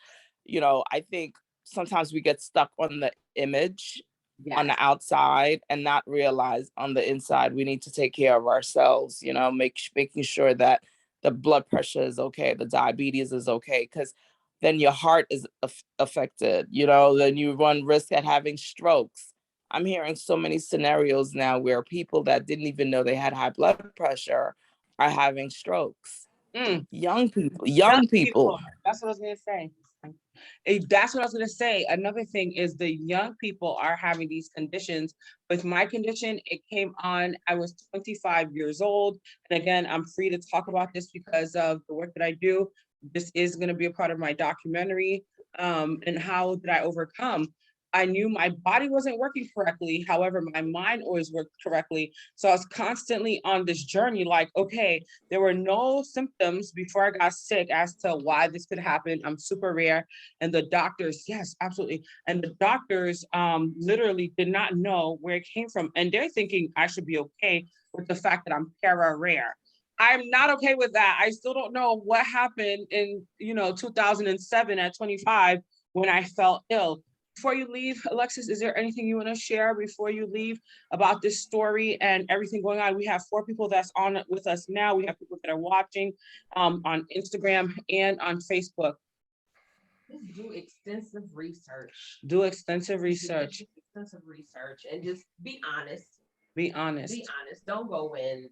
I think sometimes we get stuck on the image on the outside and not realize on the inside we need to take care of ourselves, making sure that the blood pressure is okay, the diabetes is okay, because then your heart is affected, then you run risk at having strokes. I'm hearing so many scenarios now where people that didn't even know they had high blood pressure are having strokes. Young people. That's what I was gonna say. That's what I was gonna say. Another thing is the young people are having these conditions. With my condition, it came on, I was 25 years old. And again, I'm free to talk about this because of the work that I do. This is gonna be a part of my documentary. And how did I overcome? I knew my body wasn't working correctly. However, my mind always worked correctly. So I was constantly on this journey, like, okay, there were no symptoms before I got sick as to why this could happen. I'm super rare. And the doctors, yes, absolutely. And the doctors literally did not know where it came from. And they're thinking I should be okay with the fact that I'm para rare. I'm not okay with that. I still don't know what happened in, 2007 at 25 when I felt ill. Before you leave, Alexis, is there anything you want to share before you leave about this story and everything going on? We have 4 people that's on with us now. We have people that are watching on Instagram and on Facebook. Just do extensive research. Do extensive Just research. extensive research and just be honest. Be honest. Be honest. Don't go in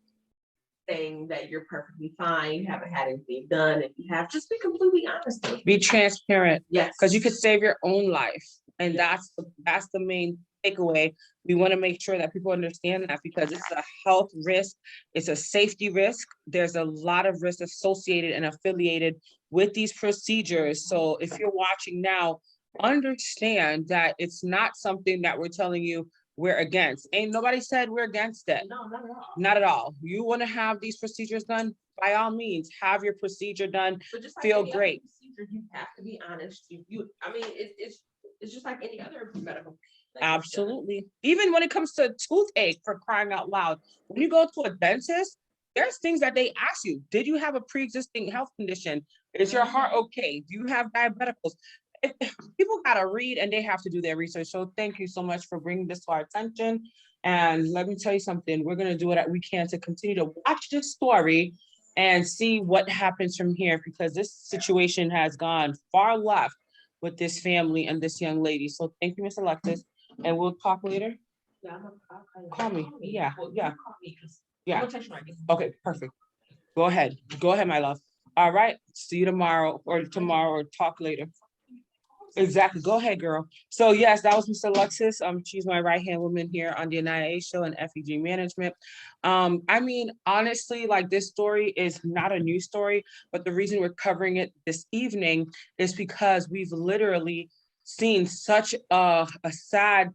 saying that you're perfectly fine, you haven't had anything done. If you have, just be completely honest. Be transparent. Yes. Because you could save your own life. And Yes. that's the main takeaway. We want to make sure that people understand that because it's a health risk, it's a safety risk. There's a lot of risk associated and affiliated with these procedures. So if you're watching now, understand that it's not something that we're telling you we're against. Ain't nobody said we're against it. No, not at all. Not at all. You want to have these procedures done, by all means, have your procedure done. But just like Feel any other great. procedure, you have to be honest. I mean, it's just like any other medical. Absolutely. Even when it comes to toothache, for crying out loud, when you go to a dentist, there's things that they ask you. Did you have a pre-existing health condition? Is your heart okay? Do you have diabeticals? People gotta read and they have to do their research. So thank you so much for bringing this to our attention. And let me tell you something, we're gonna do what we can to continue to watch this story and see what happens from here because this situation has gone far left with this family and this young lady. So thank you, Miss Alexis, and we'll talk later. Yeah, Call me. Yeah, Well, yeah. you call me 'cause Yeah. I'm gonna text you when I get home. Okay, perfect. Go ahead, my love. All right, see you tomorrow or talk later. Exactly. Go ahead, girl. So yes, that was Miss Alexis. She's my right-hand woman here on the AniYa show and FEG management. I mean, honestly, like this story is not a new story, but the reason we're covering it this evening is because we've literally seen such a sad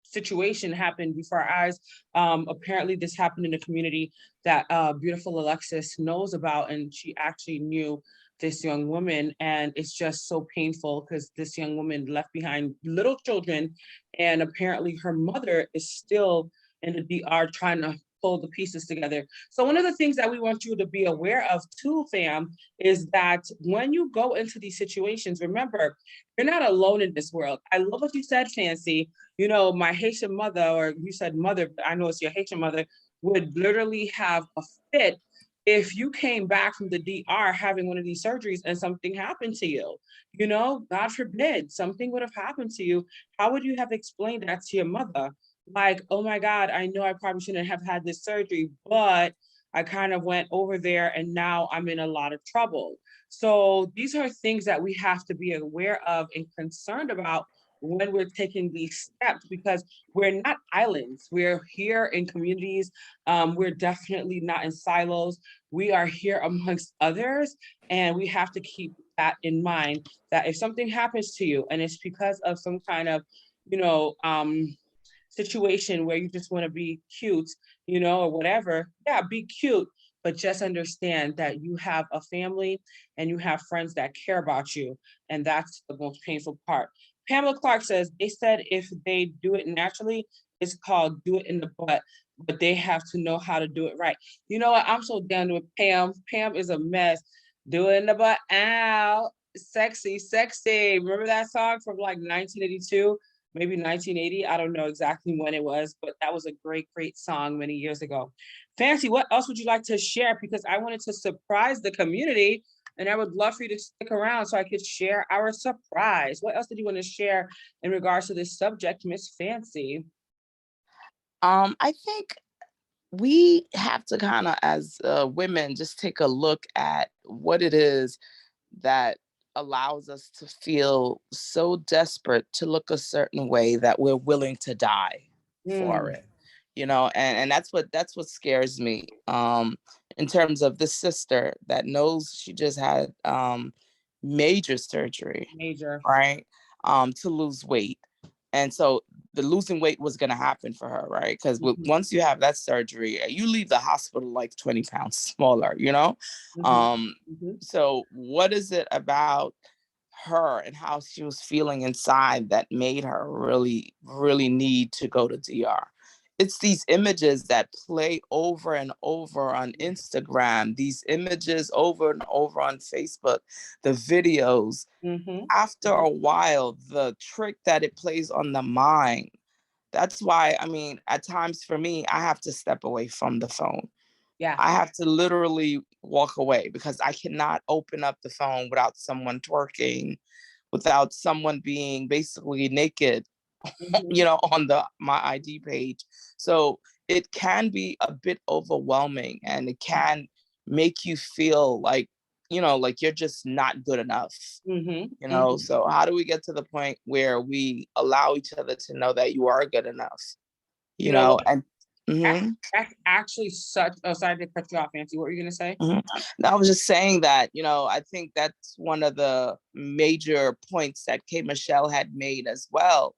situation happen before our eyes. Apparently this happened in a community that beautiful Alexis knows about, and she actually knew this young woman, and it's just so painful because this young woman left behind little children, and apparently her mother is still in the DR trying to pull the pieces together. So one of the things that we want you to be aware of too, fam, is that when you go into these situations, remember, you're not alone in this world. I love what you said, Fancy. My Haitian mother, or you said mother, but I know it's your Haitian mother, would literally have a fit if you came back from the DR having one of these surgeries and something happened to you. God forbid, something would have happened to you. How would you have explained that to your mother? Like, oh my God, I know I probably shouldn't have had this surgery, but I kind of went over there and now I'm in a lot of trouble. So these are things that we have to be aware of and concerned about when we're taking these steps, because we're not islands. We're here in communities. We're definitely not in silos. We are here amongst others, and we have to keep that in mind, that if something happens to you and it's because of some kind of, situation where you just want to be cute, or whatever, yeah, be cute, but just understand that you have a family and you have friends that care about you. And that's the most painful part. Pamela Clark says, they said if they do it naturally, it's called do it in the butt, but they have to know how to do it right. You know what? I'm so down with Pam. Pam is a mess. Do it in the butt. Ow. Sexy, sexy. Remember that song from like 1982? Maybe 1980. I don't know exactly when it was, but that was a great, great song many years ago. Fancy, what else would you like to share? Because I wanted to surprise the community, and I would love for you to stick around so I could share our surprise. What else did you want to share in regards to this subject, Miss Fancy? I think we have to kind of, as women, just take a look at what it is that allows us to feel so desperate to look a certain way that we're willing to die for it, and that's what scares me, in terms of this sister that knows she just had major surgery, Major. right, to lose weight. And so the losing weight was going to happen for her, right? Because once you have that surgery, you leave the hospital like 20 pounds smaller, you know? So what is it about her and how she was feeling inside that made her really, really need to go to DR? It's these images that play over and over on Instagram, these images over and over on Facebook, the videos. After a while, the trick that it plays on the mind. That's why, I mean, at times for me, I have to step away from the phone. Yeah. I have to literally walk away because I cannot open up the phone without someone twerking, without someone being basically naked, you know, on my ID page. So it can be a bit overwhelming, and it can make you feel like, you know, like you're just not good enough. You know, so how do we get to the point where we allow each other to know that you are good enough? You know, and that's actually such. Oh, sorry to cut you off, Nancy. What were you gonna say? I was just saying that, you know, I think that's one of the major points that K. Michelle had made as well.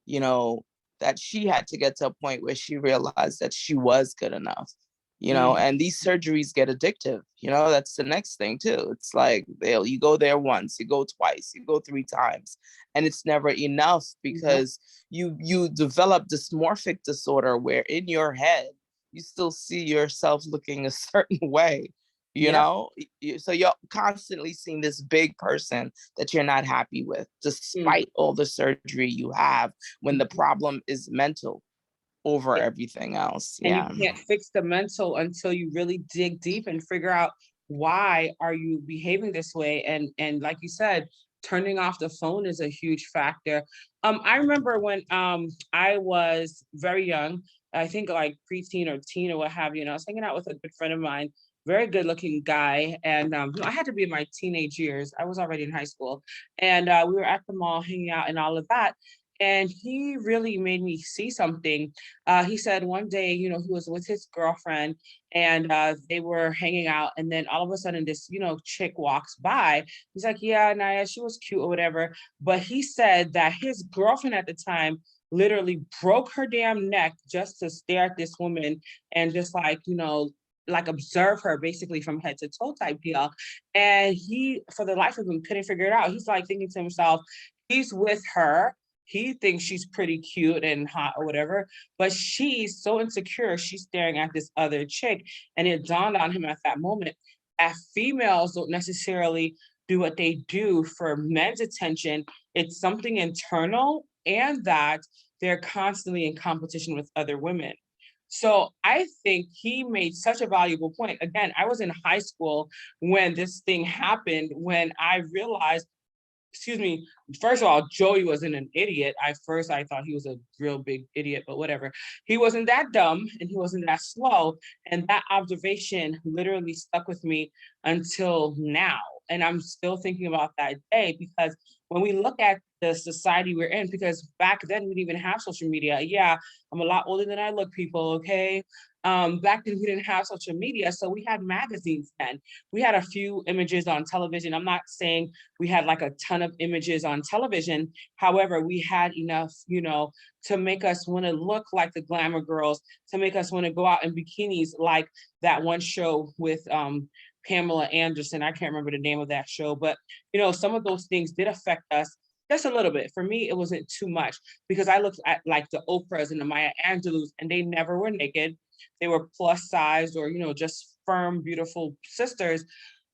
You know, that she had to get to a point where she realized that she was good enough. You know, and these surgeries get addictive. You know, that's the next thing too. It's like you go there once, you go twice, you go 3 times, and it's never enough because you develop dysmorphic disorder where in your head you still see yourself looking a certain way. You know, so you're constantly seeing this big person that you're not happy with, despite all the surgery you have, when the problem is mental over everything else. And you can't fix the mental until you really dig deep and figure out why are you behaving this way. And like you said, turning off the phone is a huge factor. I remember when I was very young, I think like preteen or teen or what have you, and I was hanging out with a good friend of mine, very good looking guy. And you know, I had to be in my teenage years. I was already in high school. And we were at the mall hanging out and all of that. And he really made me see something. He said one day, you know, he was with his girlfriend and they were hanging out. And then all of a sudden this, you know, chick walks by. He's like, yeah, Naya, she was cute or whatever. But he said that his girlfriend at the time literally broke her damn neck just to stare at this woman and just like, you know, like observe her basically from head to toe type deal. And he, for the life of him, couldn't figure it out. He's like thinking to himself, he's with her. He thinks she's pretty cute and hot or whatever, but she's so insecure. She's staring at this other chick. And it dawned on him at that moment that females don't necessarily do what they do for men's attention. It's something internal, and that they're constantly in competition with other women. So I think he made such a valuable point. Again, I was in high school when this thing happened, when I realized, excuse me, first of all, Joey wasn't an idiot. I thought he was a real big idiot, but whatever. He wasn't that dumb and he wasn't that slow. And that observation literally stuck with me until now. And I'm still thinking about that day, because when we look at the society we're in, because back then we didn't even have social media. Yeah, I'm a lot older than I look, people, okay? Back then we didn't have social media, so we had magazines then. We had a few images on television. I'm not saying we had like a ton of images on television. However, we had enough, you know, to make us want to look like the glamour girls, to make us want to go out in bikinis, like that one show with Pamela Anderson. I can't remember the name of that show, but you know, some of those things did affect us just a little bit. For me, it wasn't too much because I looked at like the Oprahs and the Maya Angelou's, and they never were naked. They were plus sized or, you know, just firm, beautiful sisters.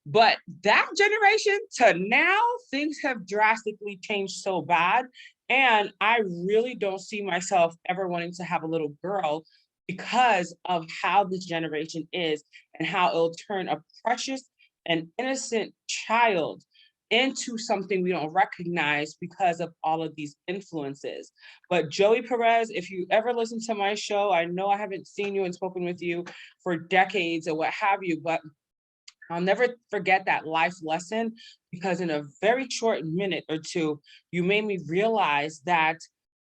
But that generation to now, things have drastically changed so bad. And I really don't see myself ever wanting to have a little girl because of how this generation is and how it'll turn a precious and innocent child into something we don't recognize because of all of these influences. But Joey Perez, if you ever listen to my show, I know I haven't seen you and spoken with you for decades or what have you, but I'll never forget that life lesson, because in a very short minute or two, you made me realize that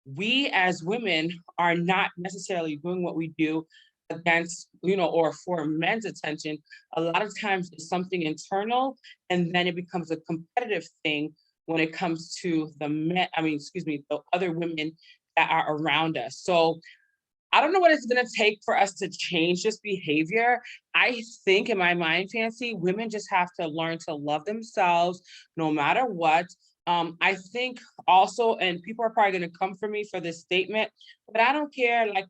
we as women are not necessarily doing what we do against, you know, or for men's attention. A lot of times it's something internal, and then it becomes a competitive thing when it comes to the men, the other women that are around us. So I don't know what it's going to take for us to change this behavior. I think in my mind, Fancy, women just have to learn to love themselves no matter what. I think also, and people are probably going to come for me for this statement, but I don't care. Like,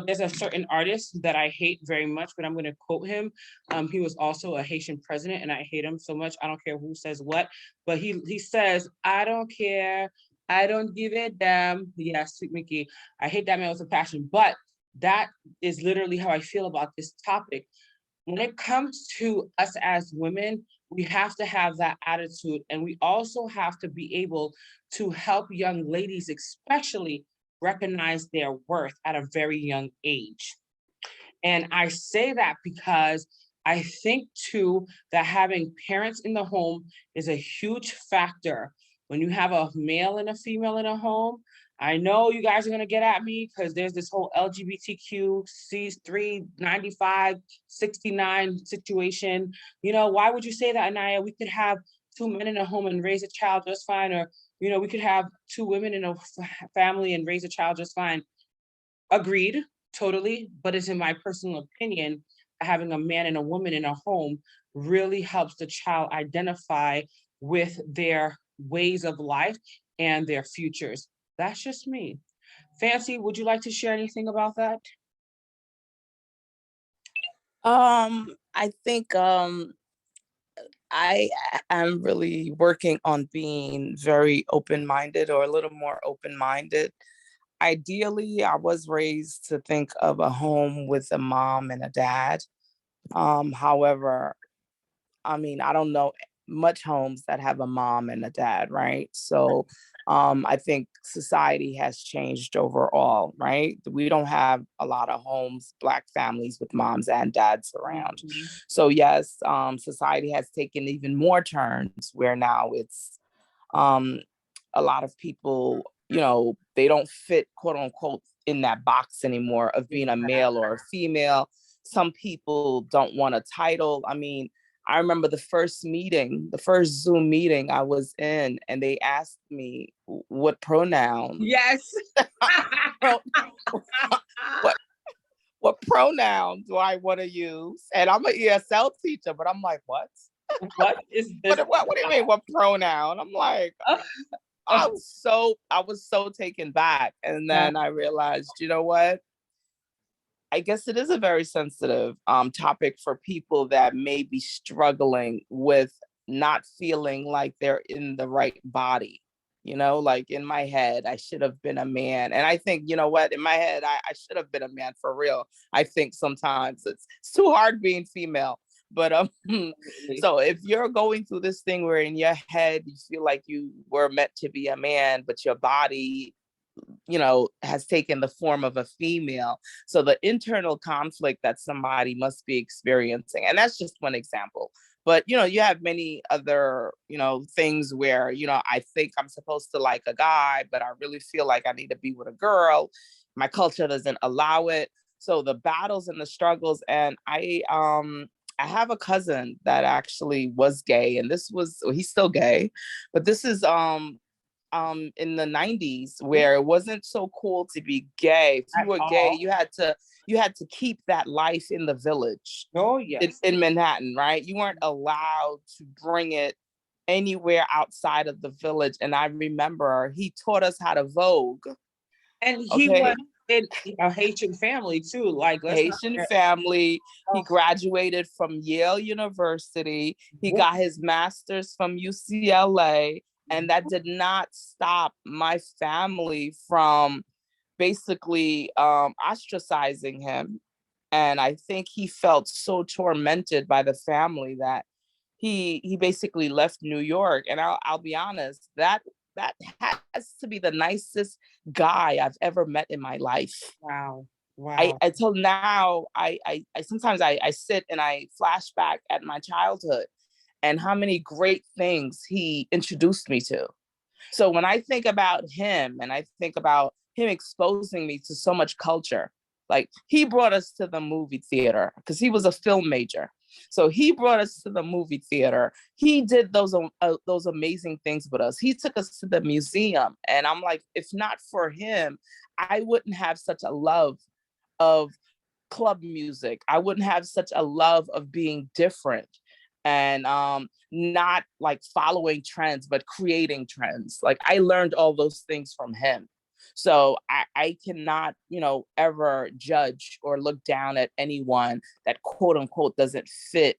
there's a certain artist that I hate very much, but I'm going to quote him. He was also a Haitian president, and I hate him so much. I don't care who says what, but he says, I don't care. I don't give a damn. Yeah, Sweet Mickey. I hate that man with a passion, but that is literally how I feel about this topic. When it comes to us as women, we have to have that attitude, and we also have to be able to help young ladies, especially, recognize their worth at a very young age. And I say that because I think too that having parents in the home is a huge factor. When you have a male and a female in a home, I know you guys are going to get at me because there's this whole LGBTQ C395 69 situation. Why would you say that, AniYa? We could have two men in a home and raise a child just fine, or we could have two women in a family and raise a child just fine. Agreed, totally. But it's in my personal opinion, having a man and a woman in a home really helps the child identify with their ways of life and their futures. That's just me. Fancy, would you like to share anything about that? I think I am really working on being very open-minded, or a little more open-minded. Ideally, I was raised to think of a home with a mom and a dad. However, I mean, I don't know much homes that have a mom and a dad, right? So I think society has changed overall, right? We don't have a lot of homes, Black families with moms and dads around. Mhm. So yes, society has taken even more turns where now it's um, a lot of people, they don't fit, quote unquote, in that box anymore of being a male or a female. Some people don't want a title. I mean, I remember the first Zoom meeting I was in, and they asked me what pronoun, Yes. pro- what what pronoun do I want to use? And I'm an ESL teacher, but I'm like, what? What is this? What do you mean? What pronoun? I'm like, I was so taken back. And then I realized, you know what? I guess it is a very sensitive topic for people that may be struggling with not feeling like they're in the right body. Like in my head, I should have been a man. And I think, you know what, in my head, I should have been a man for real. I think sometimes it's too hard being female. But so if you're going through this thing where in your head you feel like you were meant to be a man, but your body has taken the form of a female. So the internal conflict that somebody must be experiencing, and that's just one example. But, you have many other, things where, I think I'm supposed to like a guy, but I really feel like I need to be with a girl. My culture doesn't allow it. So the battles and the struggles, and I have a cousin that actually was gay, and he's still gay, but this is in the 90s where it wasn't so cool to be gay. If you were gay, you had to keep that life in the village. Oh, yes. In Manhattan, right? You weren't allowed to bring it anywhere outside of the village. And I remember he taught us how to Vogue. And he was in a Haitian family too. Like, Haitian family. He graduated from Yale University. He got his master's from UCLA. And that did not stop my family from basically ostracizing him. And I think he felt so tormented by the family that he basically left New York. And I'll be honest, that has to be the nicest guy I've ever met in my life. Wow. I till now, I sometimes I sit and I flash back at my childhood and how many great things he introduced me to. So when I think about him and I think about him exposing me to so much culture, like he brought us to the movie theater because he was a film major. So he brought us to the movie theater. He did those amazing things with us. He took us to the museum, and I'm like, if not for him, I wouldn't have such a love of club music. I wouldn't have such a love of being different and not like following trends, but creating trends. Like I learned all those things from him. So I cannot, ever judge or look down at anyone that quote unquote doesn't fit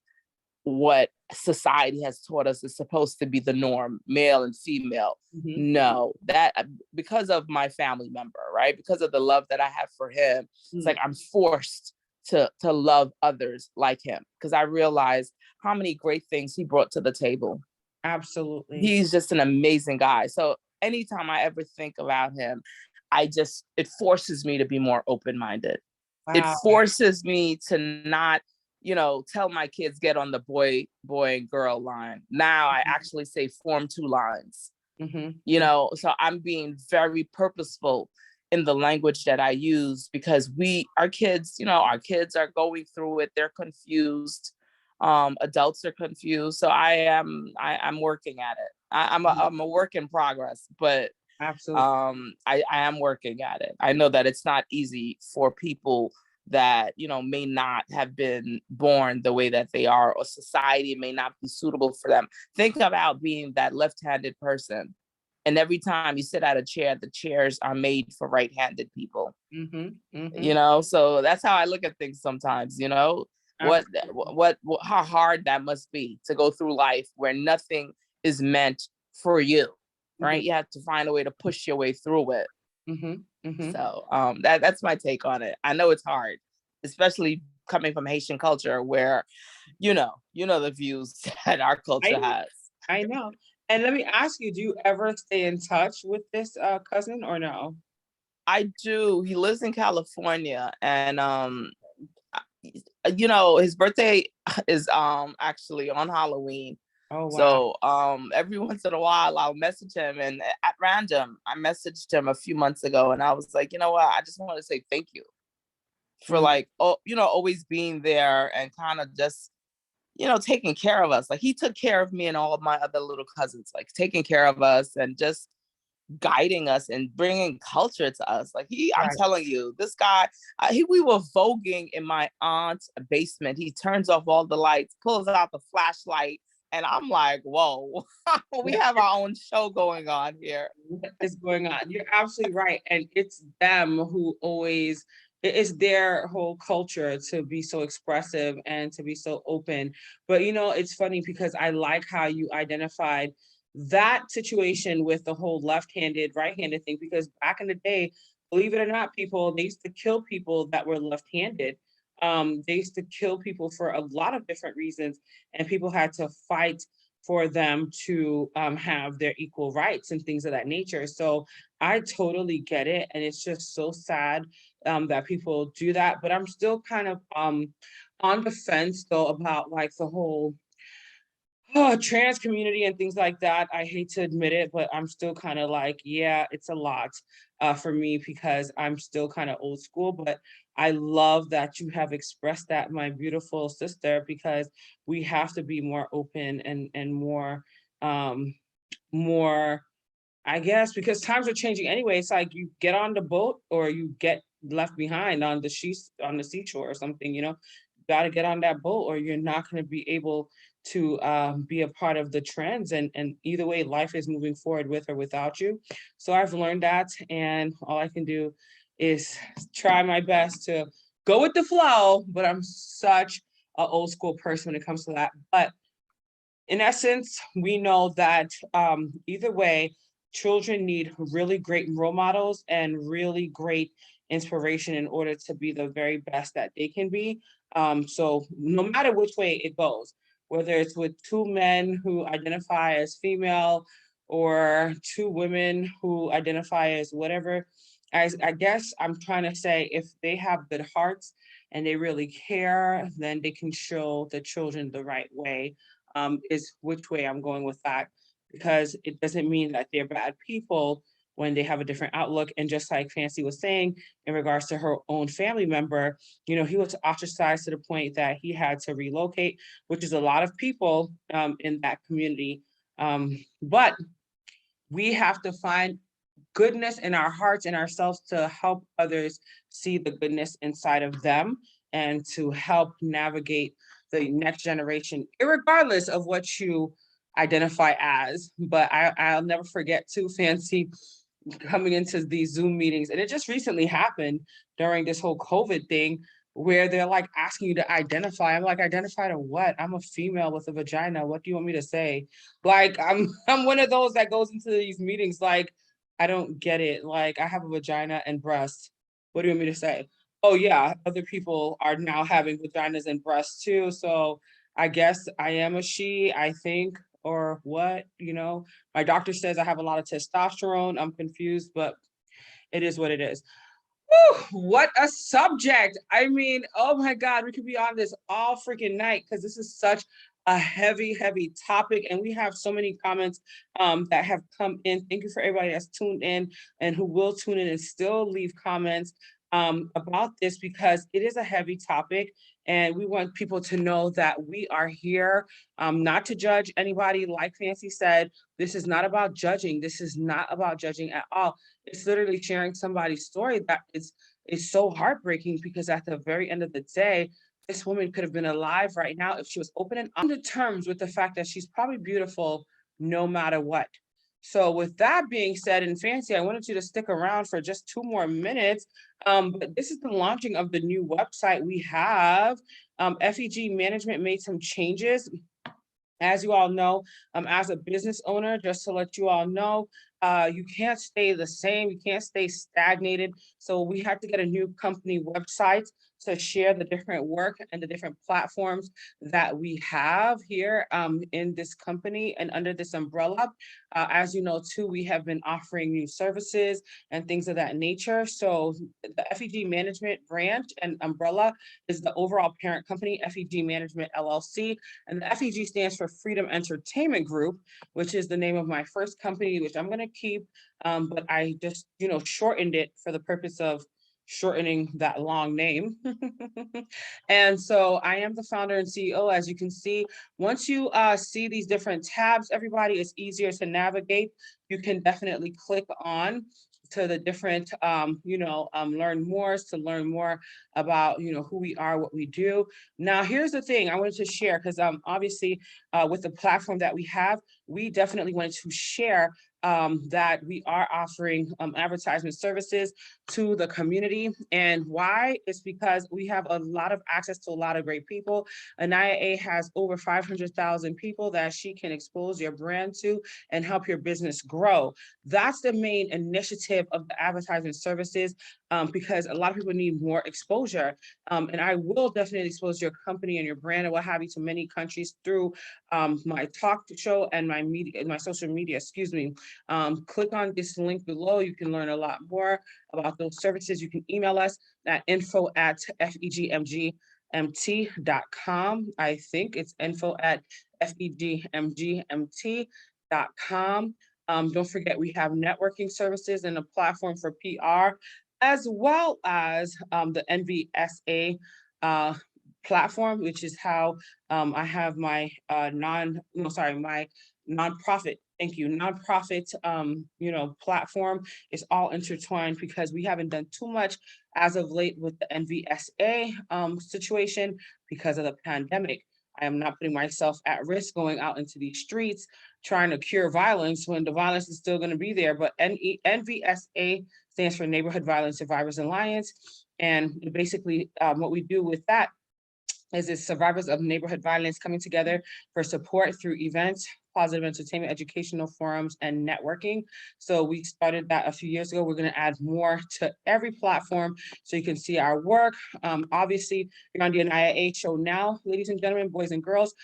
what society has taught us is supposed to be the norm, male and female. Mhm. No, that because of my family member, right? Because of the love that I have for him, it's like I'm forced to love others like him because I realized how many great things he brought to the table. Absolutely. He's just an amazing guy. So anytime I ever think about him, it forces me to be more open-minded. It Wow. forces me to not, tell my kids get on the boy and girl line. Now I actually say form two lines. Mhm. So I'm being very purposeful in the language that I use because our kids are going through it. They're confused. Adults are confused. So I'm working at it. I'm a work in progress, but Absolutely. I am working at it. I know that it's not easy for people that may not have been born the way that they are, or society may not be suitable for them. Think about being that left-handed person, and every time you sit at a chair, the chairs are made for right-handed people. Mhm. Mhm. So that's how I look at things sometimes. What Absolutely. how hard that must be to go through life where nothing is meant for you, right? Mhm. You have to find a way to push your way through it. Mhm. Mhm. So that's my take on it. I know it's hard, especially coming from Haitian culture where the views that our I culture know. has. I know. And let me ask you, do you ever stay in touch with this cousin or no? I do. He lives in California, and his birthday is actually on Halloween. Oh wow. So every once in a while I'll message him, and at random I messaged him a few months ago, and I was like, you know what, I just want to say thank you for Mm, like, always being there and kind of just taking care of us. Like he took care of me and all of my other little cousins, like taking care of us and just guiding us and bringing culture to us. Like I'm right. telling you, this guy, we were voguing in my aunt's basement. He turns off all the lights, pulls out the flashlight, and I'm like, whoa, we have our own show going on here. What is going on? You're absolutely right. And it's them who always, it's their whole culture to be so expressive and to be so open. But it's funny because I like how you identified that situation with the whole left-handed, right-handed thing, because back in the day, believe it or not, people, they used to kill people that were left-handed. They used to kill people for a lot of different reasons, and people had to fight for them to have their equal rights and things of that nature. So I totally get it. And it's just so sad that people do that. But I'm still kind of on the fence though about like the whole trans community and things like that. I hate to admit it, but I'm still kind of like, yeah, it's a lot for me because I'm still kind of old school. But I love that you have expressed that, my beautiful sister, because we have to be more open and um, more I guess because times are changing anyway. It's like you get on the boat or you get left behind on the seashore or something, got to get on that boat or you're not going to be able to be a part of the trends. And either way, life is moving forward with or without you. So I've learned that. And all I can do is try my best to go with the flow. But I'm such an old school person when it comes to that. But in essence, we know that either way, children need really great role models and really great inspiration in order to be the very best that they can be. So no matter which way it goes, whether it's with two men who identify as female or two women who identify as whatever, I guess I'm trying to say if they have good hearts and they really care, then they can show the children the right way is which way I'm going with that, because it doesn't mean that they're bad people. when they have a different outlook. And just like Fancy was saying, in regards to her own family member, you know, he was ostracized to the point that he had to relocate, which is a lot of people in that community. But we have to find goodness in our hearts and ourselves to help others see the goodness inside of them and to help navigate the next generation, regardless of what you identify as. But I'll never forget too, Fancy, coming into these Zoom meetings, and it just recently happened during this whole COVID thing, where they're like asking you to identify. I'm like, identify to what? I'm a female with a vagina. What do you want me to say? Like, I'm one of those that goes into these meetings like, I don't get it. Like, I have a vagina and breasts. What do you want me to say? Oh yeah, other people are now having vaginas and breasts too. So I guess I am a she, I think, or what, you know? My doctor says I have a lot of testosterone. I'm confused, but it is what it is. Whew, what a subject. I mean, oh my God, we could be on this all freaking night because this is such a heavy, heavy topic. And we have so many comments that have come in. Thank you for everybody that's tuned in and who will tune in and still leave comments about this, because it is a heavy topic. And we want people to know that we are here not to judge anybody. Like Fancy said, this is not about judging. This is not about judging at all. It's literally sharing somebody's story that is so heartbreaking, because at the very end of the day, this woman could have been alive right now if she was open and on the terms with the fact that she's probably beautiful no matter what. So with that being said, and Fancy, I wanted you to stick around for just 2 more minutes. But this is the launching of the new website we have. FEG Management made some changes. As you all know, as a business owner, just to let you all know, you can't stay the same, you can't stay stagnated. So we have to get a new company website to share the different work and the different platforms that we have here in this company and under this umbrella. As you know, too, we have been offering new services and things of that nature. So the FEG Management branch and umbrella is the overall parent company, FEG Management LLC. And the FEG stands for Freedom Entertainment Group, which is the name of my first company, which I'm going to keep. But I just, you know, shortened it for the purpose of shortening that long name. And so I am the founder and CEO, as you can see. Once you see these different tabs, everybody, it's easier to navigate. You can definitely click on to the different, learn more, to learn more about, you know, who we are, what we do. Now, here's the thing I wanted to share, because obviously with the platform that we have, we definitely wanted to share that we are offering advertisement services to the community. And why? It's because we have a lot of access to a lot of great people. AniYa has over 500,000 people that she can expose your brand to and help your business grow. That's the main initiative of the advertisement services, because a lot of people need more exposure. And I will definitely expose your company and your brand and what have you to many countries through my talk show and my media, my social media, excuse me. Click on this link below. You can learn a lot more about those services. You can email us at info@fegmgmt.com. I think it's info@fegmgmt.com. Don't forget, we have networking services and a platform for PR, as well as the NVSA platform, which is how I have my my nonprofit. Thank you. Nonprofit, platform is all intertwined, because we haven't done too much as of late with the NVSA situation because of the pandemic. I am not putting myself at risk going out into these streets trying to cure violence when the violence is still going to be there. But NVSA stands for Neighborhood Violence Survivors Alliance. And basically what we do with that is it's survivors of neighborhood violence coming together for support through events, positive entertainment, educational forums, and networking. So we started that a few years ago. We're going to add more to every platform so you can see our work. Obviously, you're on the AniYa show now, ladies and gentlemen, boys and girls.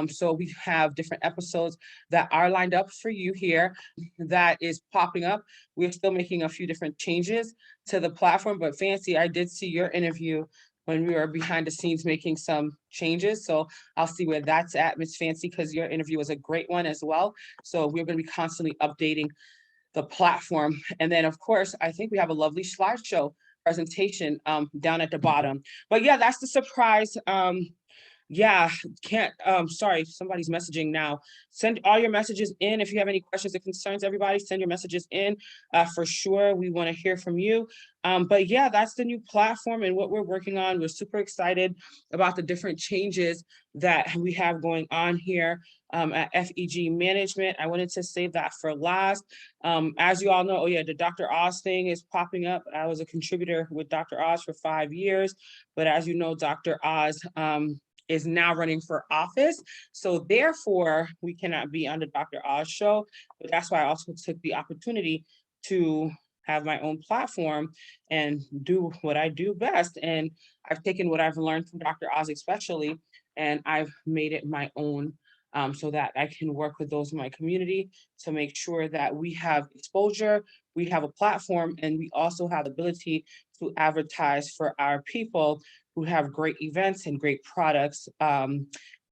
So we have different episodes that are lined up for you here that is popping up. We're still making a few different changes to the platform, but Fancy, I did see your interview when we were behind the scenes making some changes. So I'll see where that's at, Miss Fancy, because your interview was a great one as well. So we're going to be constantly updating the platform. And then of course, I think we have a lovely slideshow presentation down at the bottom. But yeah, that's the surprise. Yeah, can't, sorry, somebody's messaging now. Send all your messages in. If you have any questions or concerns, everybody, send your messages in. For sure, we want to hear from you. But yeah, that's the new platform and what we're working on. We're super excited about the different changes that we have going on here at FEG Management. I wanted to save that for last. As you all know, oh yeah, the Dr. Oz thing is popping up. I was a contributor with Dr. Oz for 5 years, but as you know, Dr. Oz, is now running for office. So therefore, we cannot be on the Dr. Oz show. But that's why I also took the opportunity to have my own platform and do what I do best. And I've taken what I've learned from Dr. Oz especially, and I've made it my own, so that I can work with those in my community to make sure that we have exposure, we have a platform, and we also have the ability to advertise for our people who have great events and great products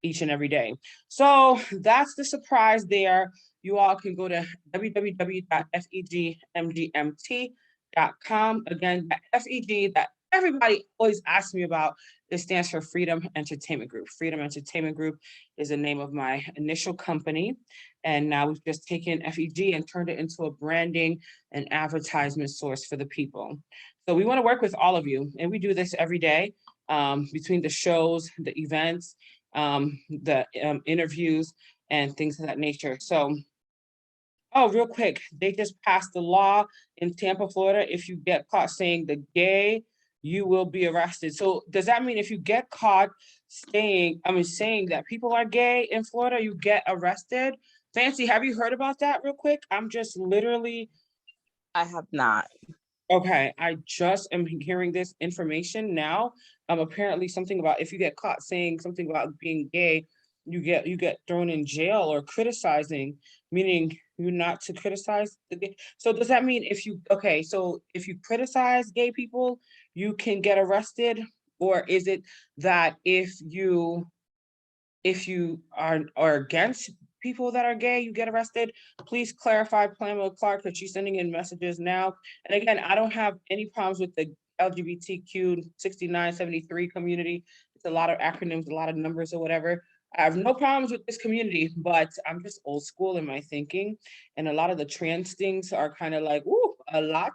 each and every day. So that's the surprise there. You all can go to www.fegmgmt.com. Again, that FEG that everybody always asks me about, it stands for Freedom Entertainment Group. Freedom Entertainment Group is the name of my initial company. And now we've just taken FEG and turned it into a branding and advertisement source for the people. So we want to work with all of you, and we do this every day. Between the shows, the events, the interviews, and things of that nature. So, oh, real quick, they just passed the law in Tampa, Florida. If you get caught saying the gay, you will be arrested. So does that mean if you get caught saying that people are gay in Florida, you get arrested? Fancy, have you heard about that real quick? I'm just literally. I have not. Okay, I just am hearing this information now. Apparently something about if you get caught saying something about being gay, you get thrown in jail or criticizing, meaning you're not to criticize the gay. So does that mean so if you criticize gay people, you can get arrested? Or is it that if you are against people that are gay, you get arrested? Please clarify, Pamela Clark, because she's sending in messages now. And again, I don't have any problems with the LGBTQ 6973 community. It's a lot of acronyms, a lot of numbers or whatever. I have no problems with this community, but I'm just old school in my thinking. And a lot of the trans things are kind of like, ooh, a lot.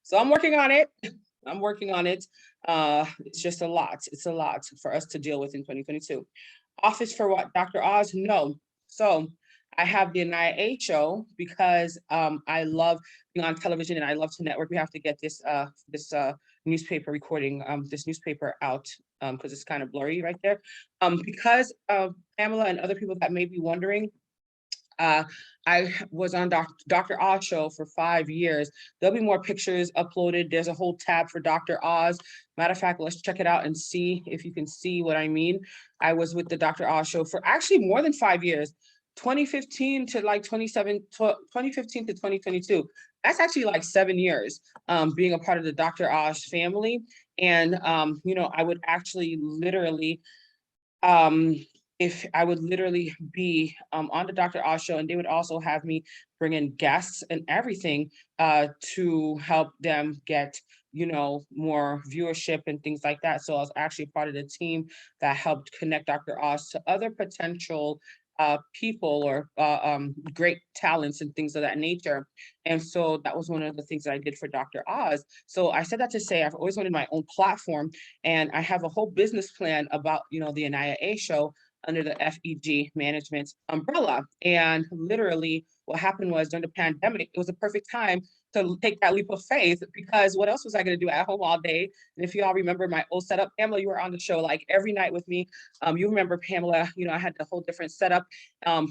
So I'm working on it. I'm working on it. It's just a lot. It's a lot for us to deal with in 2022. Office for what, Dr. Oz? No. So I have the AniYa show because I love being on television and I love to network. We have to get this newspaper recording, this newspaper out because it's kind of blurry right there. Because of Pamela and other people that may be wondering, I was on Dr. Oz show for 5 years. There'll be more pictures uploaded. There's a whole tab for Dr. Oz. Matter of fact, let's check it out and see if you can see what I mean. I was with the Dr. Oz show for actually more than 5 years, 2015 to like 2015 to 2022. That's actually like 7 years being a part of the Dr. Oz family. And, I would actually literally, if I would literally be on the Dr. Oz show, and they would also have me bring in guests and everything to help them get, more viewership and things like that. So I was actually part of the team that helped connect Dr. Oz to other potential people or great talents and things of that nature. And so that was one of the things that I did for Dr. Oz. So I said that to say I've always wanted my own platform, and I have a whole business plan about, the AniYa show under the FEG management umbrella. And literally what happened was during the pandemic, it was a perfect time to take that leap of faith, because what else was I going to do at home all day? And if you all remember my old setup, Pamela, you were on the show like every night with me. You remember, Pamela, I had the whole different setup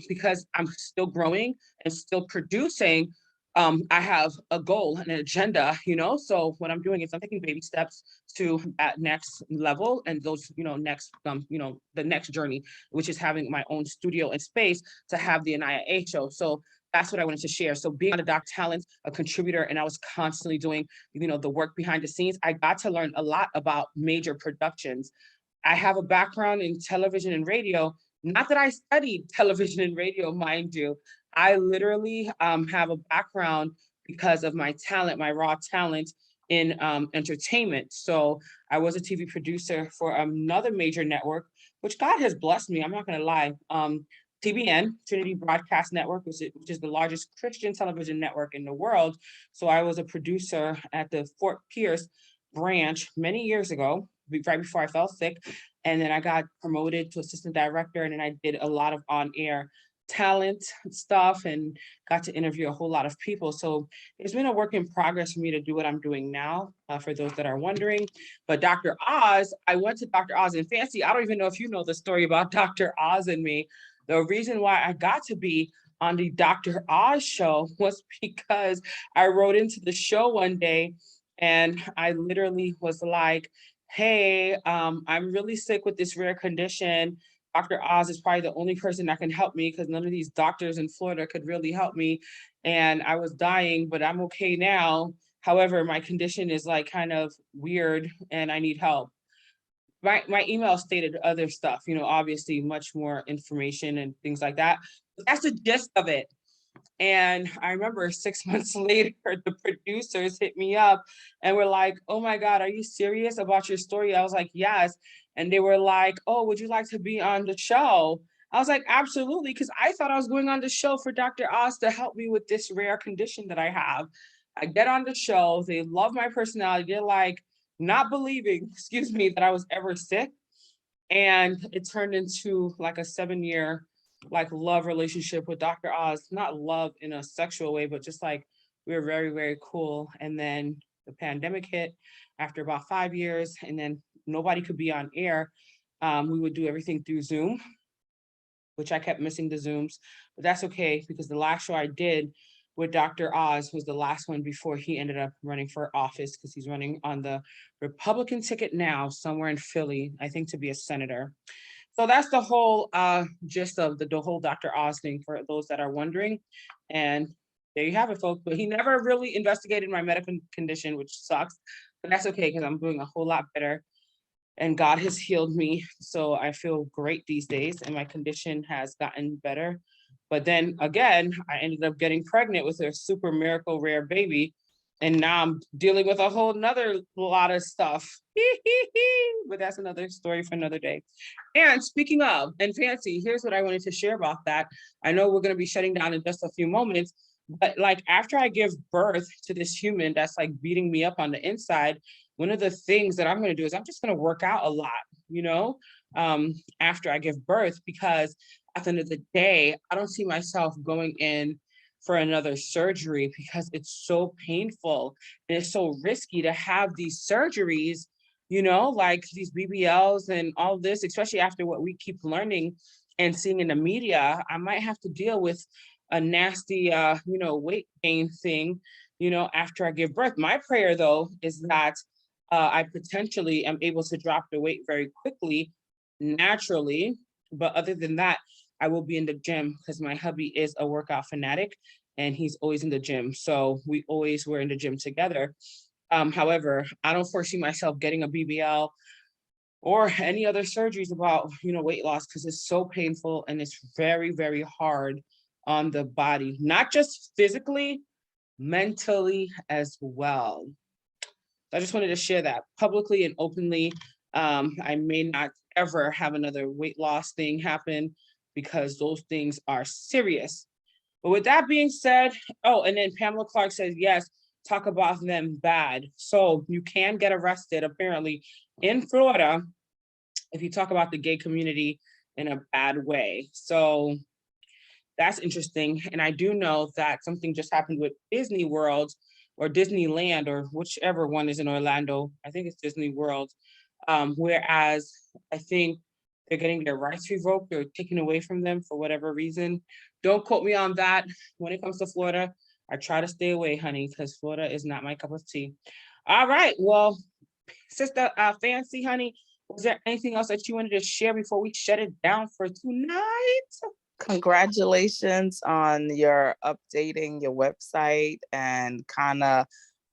because I'm still growing and still producing. I have a goal and an agenda, so what I'm doing is I'm taking baby steps to that next level and those, the next journey, which is having my own studio and space to have the AniYa show. So that's what I wanted to share. So being on the Doc Talent, a contributor, and I was constantly doing, the work behind the scenes, I got to learn a lot about major productions. I have a background in television and radio. Not that I studied television and radio, mind you. I literally have a background because of my talent, my raw talent in entertainment. So I was a TV producer for another major network, which God has blessed me. I'm not going to lie. TBN, Trinity Broadcast Network, which is the largest Christian television network in the world. So I was a producer at the Fort Pierce branch many years ago, right before I fell sick. And then I got promoted to assistant director, and then I did a lot of on-air talent stuff and got to interview a whole lot of people. So it's been a work in progress for me to do what I'm doing now, for those that are wondering. But Dr. Oz, I went to Dr. Oz and Fancy. I don't even know if you know the story about Dr. Oz and me. The reason why I got to be on the Dr. Oz show was because I wrote into the show one day and I literally was like, hey, I'm really sick with this rare condition. Dr. Oz is probably the only person that can help me because none of these doctors in Florida could really help me. And I was dying, but I'm okay now. However, my condition is like kind of weird and I need help. My email stated other stuff, you know, obviously much more information and things like that. But that's the gist of it. And I remember 6 months later, the producers hit me up and were like, oh my God, are you serious about your story? I was like, yes. And they were like, oh, would you like to be on the show? I was like, absolutely, because I thought I was going on the show for Dr. Oz to help me with this rare condition that I have. I get on the show, they love my personality. They're like, not believing, excuse me, that I was ever sick. And it turned into like a 7-year like love relationship with Dr. Oz, not love in a sexual way, but just like we were very, very cool. And then the pandemic hit after about 5 years, and then nobody could be on air. We would do everything through Zoom, which I kept missing the Zooms, but that's okay because the last show I did with Dr. Oz was the last one before he ended up running for office because he's running on the Republican ticket now somewhere in Philly, I think to be a senator. So that's the whole gist of the whole Dr. Oz thing for those that are wondering. And there you have it, folks. But he never really investigated my medical condition, which sucks. But that's okay because I'm doing a whole lot better. And God has healed me. So I feel great these days and my condition has gotten better. But then again, I ended up getting pregnant with a super miracle rare baby. And now I'm dealing with a whole nother lot of stuff. But that's another story for another day. And speaking of, and Fancy, here's what I wanted to share about that. I know we're going to be shutting down in just a few moments, but like after I give birth to this human that's like beating me up on the inside, one of the things that I'm going to do is I'm just going to work out a lot, you know, after I give birth, because at the end of the day, I don't see myself going in for another surgery because it's so painful and it's so risky to have these surgeries, you know, like these BBLs and all this, especially after what we keep learning and seeing in the media. I might have to deal with a nasty, you know, weight gain thing, you know, after I give birth. My prayer, though, is that I potentially am able to drop the weight very quickly, naturally. But other than that, I will be in the gym because my hubby is a workout fanatic and he's always in the gym. So we always were in the gym together. However, I don't foresee myself getting a BBL or any other surgeries about, you know, weight loss because it's so painful and it's very, very hard on the body, not just physically, mentally as well. I just wanted to share that publicly and openly. I may not ever have another weight loss thing happen because those things are serious. But with that being said, oh, and then Pamela Clark says, yes, talk about them bad. So you can get arrested apparently in Florida if you talk about the gay community in a bad way. So that's interesting. And I do know that something just happened with Disney World or Disneyland or whichever one is in Orlando. I think it's Disney World. Whereas I think they're getting their rights revoked or taken away from them for whatever reason. Don't quote me on that. When it comes to Florida, I try to stay away, honey, because Florida is not my cup of tea. All right, well, Sister Fancy, honey, was there anything else that you wanted to share before we shut it down for tonight? Congratulations on your updating your website and kind of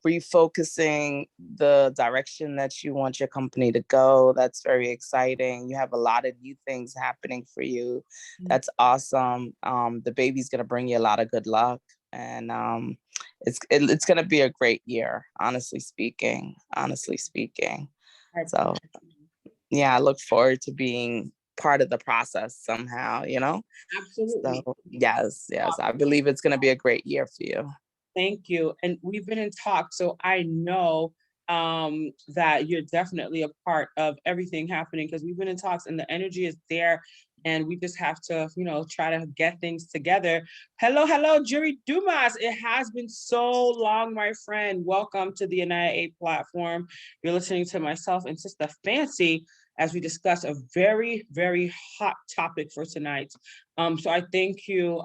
refocusing the direction that you want your company to go. That's very exciting. You have a lot of new things happening for you. That's awesome. The baby's going to bring you a lot of good luck. and it's gonna be a great year, honestly speaking. I So yeah, I look forward to being part of the process somehow, you know? absolutely. So yes, I believe it's gonna be a great year for you. Thank you. And we've been in talk, so I know that you're definitely a part of everything happening because we've been in talks and the energy is there and we just have to, try to get things together. Hello, Jury Dumas. It has been so long, my friend. Welcome to the AniYa platform. You're listening to myself and Sister Fancy as we discuss a very, very hot topic for tonight. So I thank you,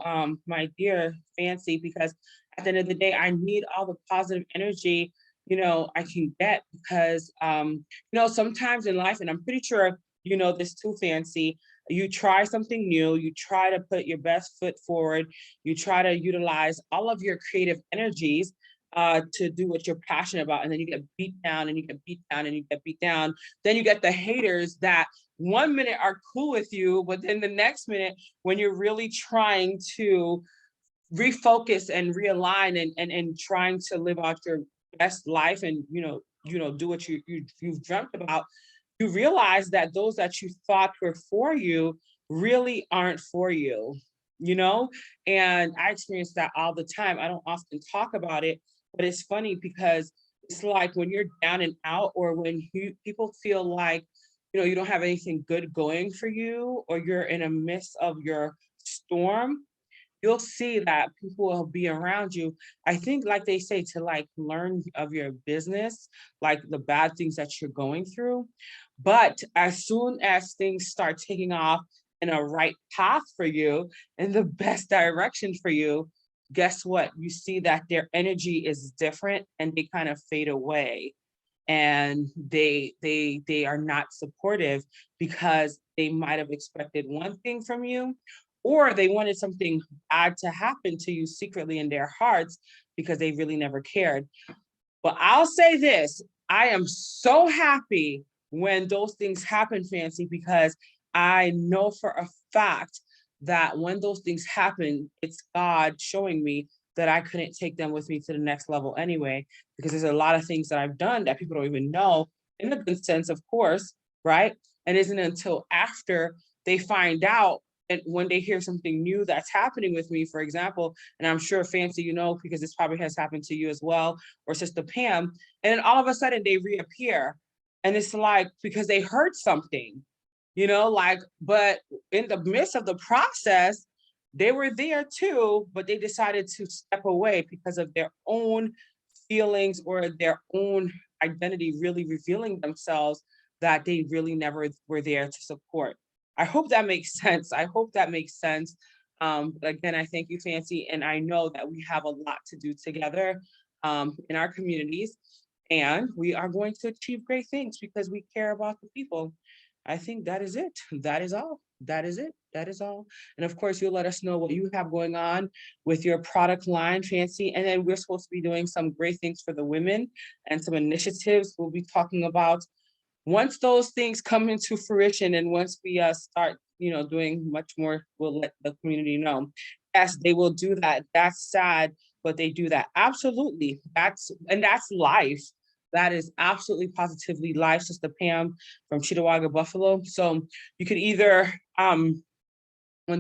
my dear Fancy, because at the end of the day, I need all the positive energy, I can get because, sometimes in life, and I'm pretty sure you know this too, Fancy, you try something new, you try to put your best foot forward, you try to utilize all of your creative energies to do what you're passionate about, and then you get beat down and you get beat down and you get beat down. Then you get the haters that 1 minute are cool with you, but then the next minute, when you're really trying to refocus and realign and trying to live out your best life and do what you've dreamt about, you realize that those that you thought were for you really aren't for you, you know and I experience that all the time. I don't often talk about it, but it's funny because it's like when you're down and out, or when people feel like you don't have anything good going for you, or you're in a midst of your storm, you'll see that people will be around you. I think, like they say, to like learn of your business, like the bad things that you're going through. But as soon as things start taking off in a right path for you, in the best direction for you, guess what? You see that their energy is different and they kind of fade away. And they are not supportive because they might have expected one thing from you, or they wanted something bad to happen to you secretly in their hearts because they really never cared. But I'll say this, I am so happy when those things happen, Fancy, because I know for a fact that when those things happen, it's God showing me that I couldn't take them with me to the next level anyway, because there's a lot of things that I've done that people don't even know, in a good sense, of course, right? And isn't until after they find out, and when they hear something new that's happening with me, for example, and I'm sure, Fancy, because this probably has happened to you as well, or Sister Pam, and then all of a sudden they reappear. And it's like, because they heard something, but in the midst of the process, they were there too, but they decided to step away because of their own feelings or their own identity really revealing themselves, that they really never were there to support. I hope that makes sense. I hope that makes sense. But again, I thank you, Fancy, and I know that we have a lot to do together in our communities, and we are going to achieve great things because we care about the people. I think that is it. That is all. That is it. That is all. And of course, you'll let us know what you have going on with your product line, Fancy. And then we're supposed to be doing some great things for the women and some initiatives we'll be talking about. Once those things come into fruition and once we start, doing much more, we'll let the community know. Yes, they will do that. That's sad, but they do that. Absolutely. That's life. That is absolutely positively life, Sister Pam from Cheektowaga, Buffalo. So you could either, when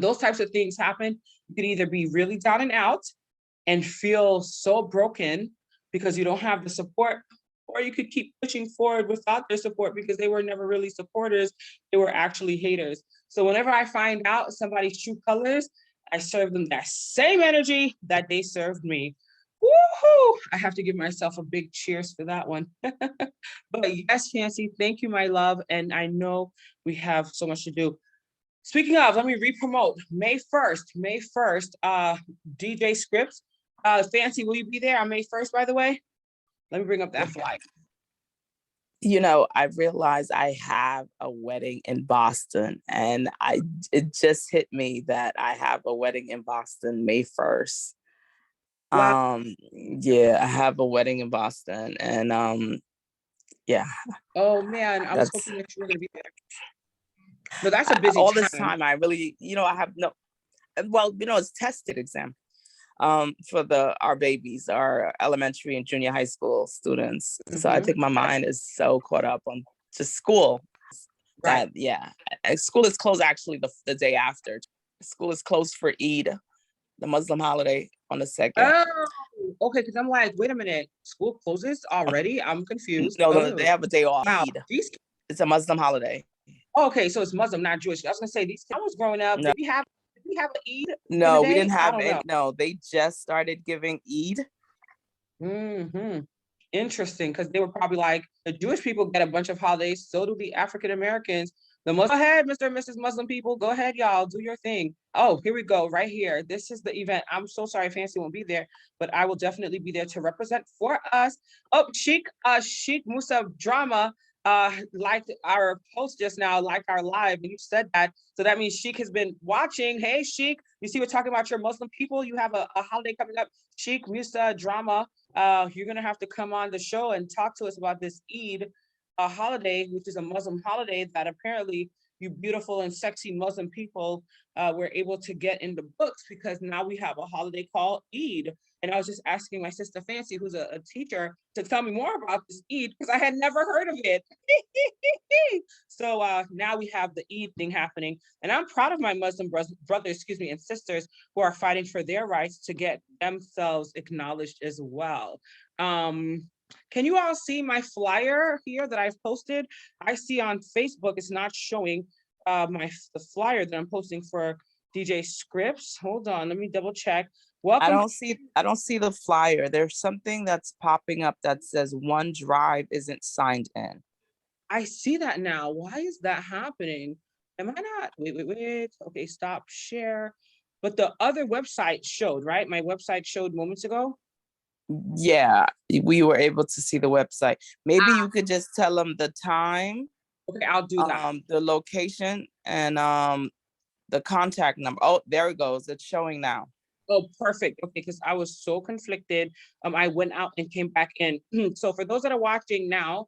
those types of things happen, you could either be really down and out and feel so broken because you don't have the support, or you could keep pushing forward without their support because they were never really supporters. They were actually haters. So whenever I find out somebody's true colors, I serve them that same energy that they served me. Woohoo! I have to give myself a big cheers for that one. But yes, Fancy, thank you, my love. And I know we have so much to do. Speaking of, let me re-promote. May 1st, DJ Scripts. Fancy, will you be there on May 1st, by the way? Let me bring up that flyer. I realized I have a wedding in Boston, and it just hit me that I have a wedding in Boston May 1st. Wow. Yeah, I have a wedding in Boston, and yeah. Oh man, I was hoping that you were gonna be there. No, that's a busy all time. this time I really, I have no, well, it's tested exam. for our babies, our elementary and junior high school students. So I Mhm. think my mind is so caught up on just school Right. that, yeah, school is closed actually the day after. School is closed for Eid, the Muslim holiday, on the 2nd. Oh, okay, because I'm like, wait a minute, school closes already? I'm confused. No, they Oh, have a day off. wow. Eid. These It's a Muslim holiday. okay, so it's Muslim, not Jewish. I was gonna say these I was growing up, No, did we have an Eid in the no, we day? didn't I have don't any. know. No, they just started giving Eid. Hmm. Interesting, because they were probably like, the Jewish people get a bunch of holidays, so do the African Americans. The Muslim, go ahead, Mr. and Mrs. Muslim people, go ahead, y'all, do your thing. Oh, here we go, right here. This is the event. I'm so sorry, Fancy won't be there, but I will definitely be there to represent for us. Oh, Sheikh Musa Drama liked our post just now, liked our live, and you said that. So that means Sheikh has been watching. Hey, Sheikh, you see, we're talking about your Muslim people. You have a holiday coming up, Sheikh Musa Drama. You're gonna have to come on the show and talk to us about this Eid holiday, which is a Muslim holiday that apparently you beautiful and sexy Muslim people were able to get in the books because now we have a holiday called Eid. And I was just asking my sister Fancy, who's a teacher, to tell me more about this Eid because I had never heard of it. So now we have the Eid thing happening, and I'm proud of my Muslim brothers, and sisters who are fighting for their rights to get themselves acknowledged as well. Can you all see my flyer here that I've posted? I see on Facebook it's not showing the flyer that I'm posting for DJ Scripts. Hold on, let me double check. I Welcome. don't see the flyer. There's something that's popping up that says OneDrive isn't signed in. I see that now. Why is that happening? Am I not? Wait. Okay, stop share. But the other website showed, right? My website showed moments ago. Yeah, we were able to see the website. Maybe you could just tell them the time, Okay, I'll do that. the location, and the contact number. Oh, there it goes. It's showing now. Oh, perfect. Okay, because I was so conflicted. I went out and came back in. So for those that are watching now,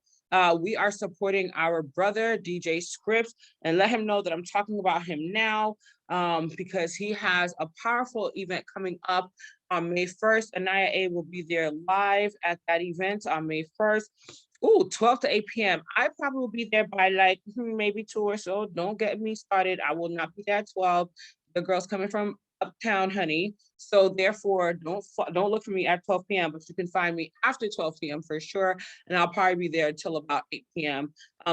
we are supporting our brother DJ Scripts, and let him know that I'm talking about him now, because he has a powerful event coming up on May 1st. AniYa A will be there live at that event on May 1st. Ooh, 12 to 8 p.m. I probably will be there by like maybe 2 or so. Don't get me started. I will not be there at 12. The girl's coming from uptown, honey. So therefore, don't look for me at 12 p.m., but you can find me after 12 p.m. for sure. And I'll probably be there until about 8 p.m.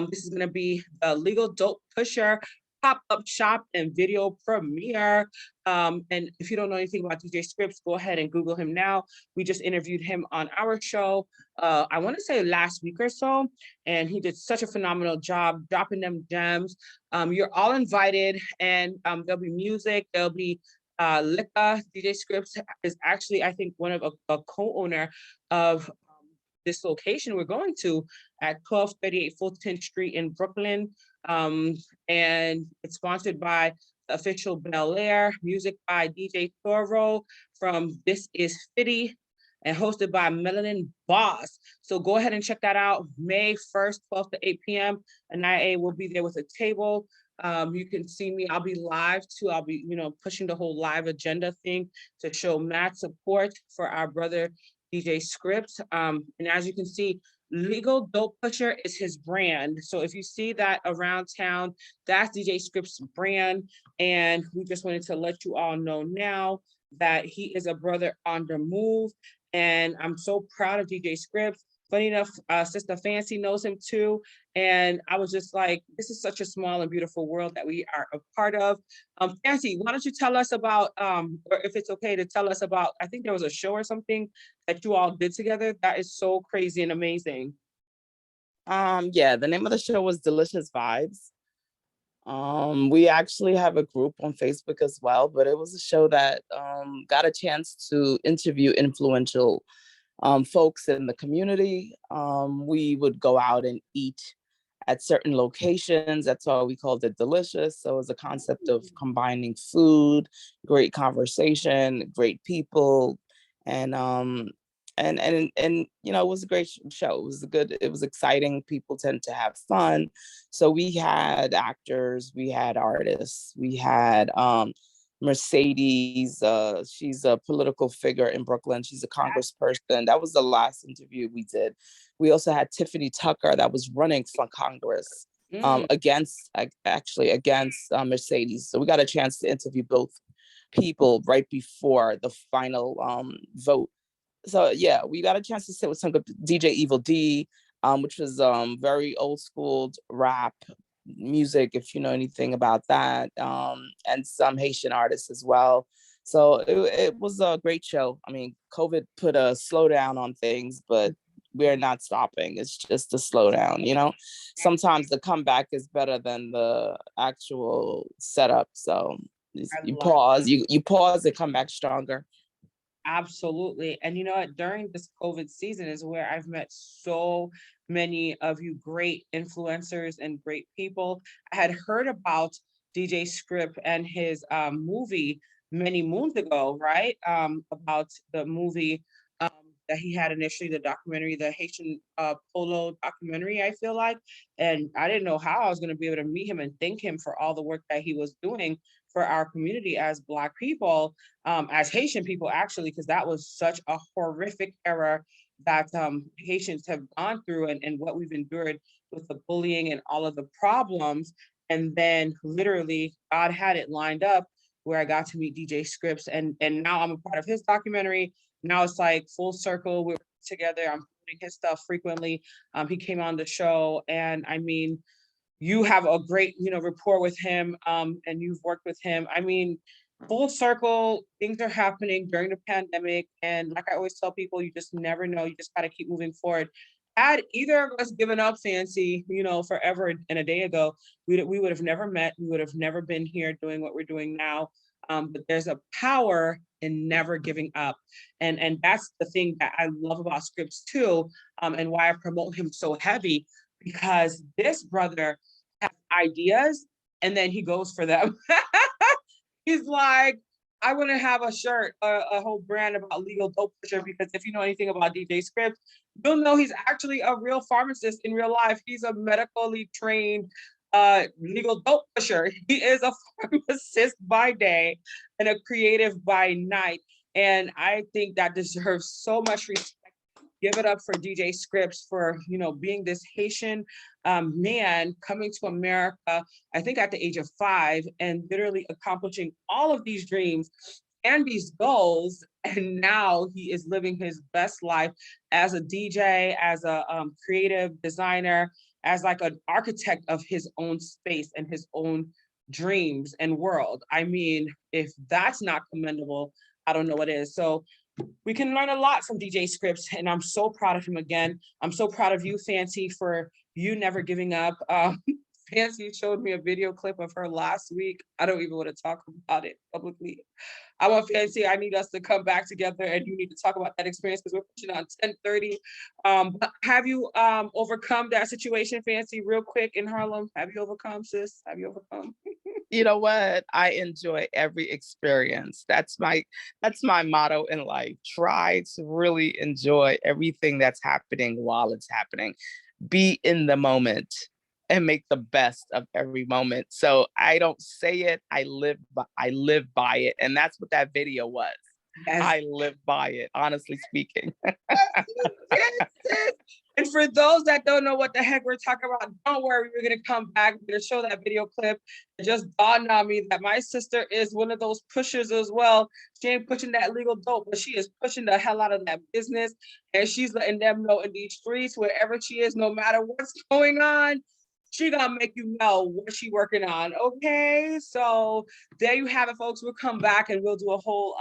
This is gonna be the Legal Dope Pusher pop-up shop and video premiere. And if you don't know anything about DJ Scripts, go ahead and Google him now. We just interviewed him on our show, I want to say last week or so, and he did such a phenomenal job dropping them gems. You're all invited, and there'll be music, there'll be Lika. DJ Scripts is actually, I think, one of a co-owner of this location we're going to at 1238 Fulton Street in Brooklyn. And it's sponsored by the official Bel Air, music by DJ Toro from This Is Fitty, and hosted by Melanin Boss. So go ahead and check that out. May 1st, 12 to 8 p.m. AniYa will be there with a table. You can see me. I'll be live too. I'll be, pushing the whole live agenda thing to show mad support for our brother DJ Scripts. And as you can see, Legal Dope Pusher is his brand. So if you see that around town, that's DJ Scripts' brand. And we just wanted to let you all know now that he is a brother on the move. And I'm so proud of DJ Scripts. Funny enough, Sister Fancy knows him too. And I was just like, this is such a small and beautiful world that we are a part of. Fancy, why don't you tell us about, or if it's okay to tell us about, I think there was a show or something that you all did together. That is so crazy and amazing. Yeah, the name of the show was Delicious Vibes. We actually have a group on Facebook as well, but it was a show that got a chance to interview influential folks in the community. We would go out and eat at certain locations. That's why we called it Delicious. So it was a concept of combining food, great conversation, great people, and it was a great show. It was exciting. People tend to have fun. So we had actors, we had artists, we had Mercedes. She's a political figure in Brooklyn. She's a congressperson. That was the last interview we did. We also had Tiffany Tucker that was running for Congress against Mercedes. So we got a chance to interview both people right before the final vote. So yeah, we got a chance to sit with some good DJ Evil D, which was very old school rap music, if you know anything about that, and some Haitian artists as well. So it was a great show. I mean, COVID put a slowdown on things, but we're not stopping. It's just a slowdown, you know. Sometimes the comeback is better than the actual setup. So you pause, you pause and come back stronger. Absolutely. And you know what? During this COVID season is where I've met so many of you great influencers and great people. I had heard about DJ Script and his movie many moons ago, right? About the movie um, that he had initially, the documentary, the Haitian polo documentary, I feel like. And I didn't know how I was going to be able to meet him and thank him for all the work that he was doing for our community as Black people, as Haitian people, actually, because that was such a horrific era that Haitians have gone through, and what we've endured with the bullying and all of the problems. And then literally God had it lined up where I got to meet DJ Scripps, and now I'm a part of his documentary. Now it's like full circle. We're together. I'm putting his stuff frequently. He came on the show, and I mean, you have a great, rapport with him, and you've worked with him. I mean, full circle, things are happening during the pandemic. And like I always tell people, you just never know. You just got to keep moving forward. Had either of us given up Fancy, forever and a day ago, we would have never met. We would have never been here doing what we're doing now. But there's a power in never giving up. And that's the thing that I love about Scripps too, and why I promote him so heavy, because this brother has ideas and then he goes for them. He's like, I want to have a shirt, a whole brand about legal dope pusher, because if you know anything about DJ Scripps, you'll know he's actually a real pharmacist in real life. He's a medically trained legal dope pusher. He is a pharmacist by day and a creative by night. And I think that deserves so much respect. Give it up for DJ Scripps for, being this Haitian man coming to America, I think at the age of 5, and literally accomplishing all of these dreams and these goals. And now he is living his best life as a DJ, as a creative designer, as like an architect of his own space and his own dreams and world. I mean, if that's not commendable, I don't know what is. So we can learn a lot from DJ Scripps, and I'm so proud of him again. I'm so proud of you, Fancy, for you never giving up. Fancy showed me a video clip of her last week. I don't even want to talk about it publicly. I want Fancy, I need us to come back together, and you need to talk about that experience, because we're pushing on 10:30. But have you overcome that situation, Fancy, real quick in Harlem? Have you overcome, sis? Have you overcome? You know what? I enjoy every experience. That's my motto in life. Try to really enjoy everything that's happening while it's happening. Be in the moment and make the best of every moment. So I don't say it, I live by it. And that's what that video was. Yes. I live by it, honestly speaking. Yes. And for those that don't know what the heck we're talking about, don't worry, we're gonna come back. We're gonna show that video clip. It just dawned on me that my sister is one of those pushers as well. She ain't pushing that legal dope, but she is pushing the hell out of that business. And she's letting them know in these streets, wherever she is, no matter what's going on, she gonna make you know what she working on. Okay, so there you have it, folks. We'll come back and we'll do a whole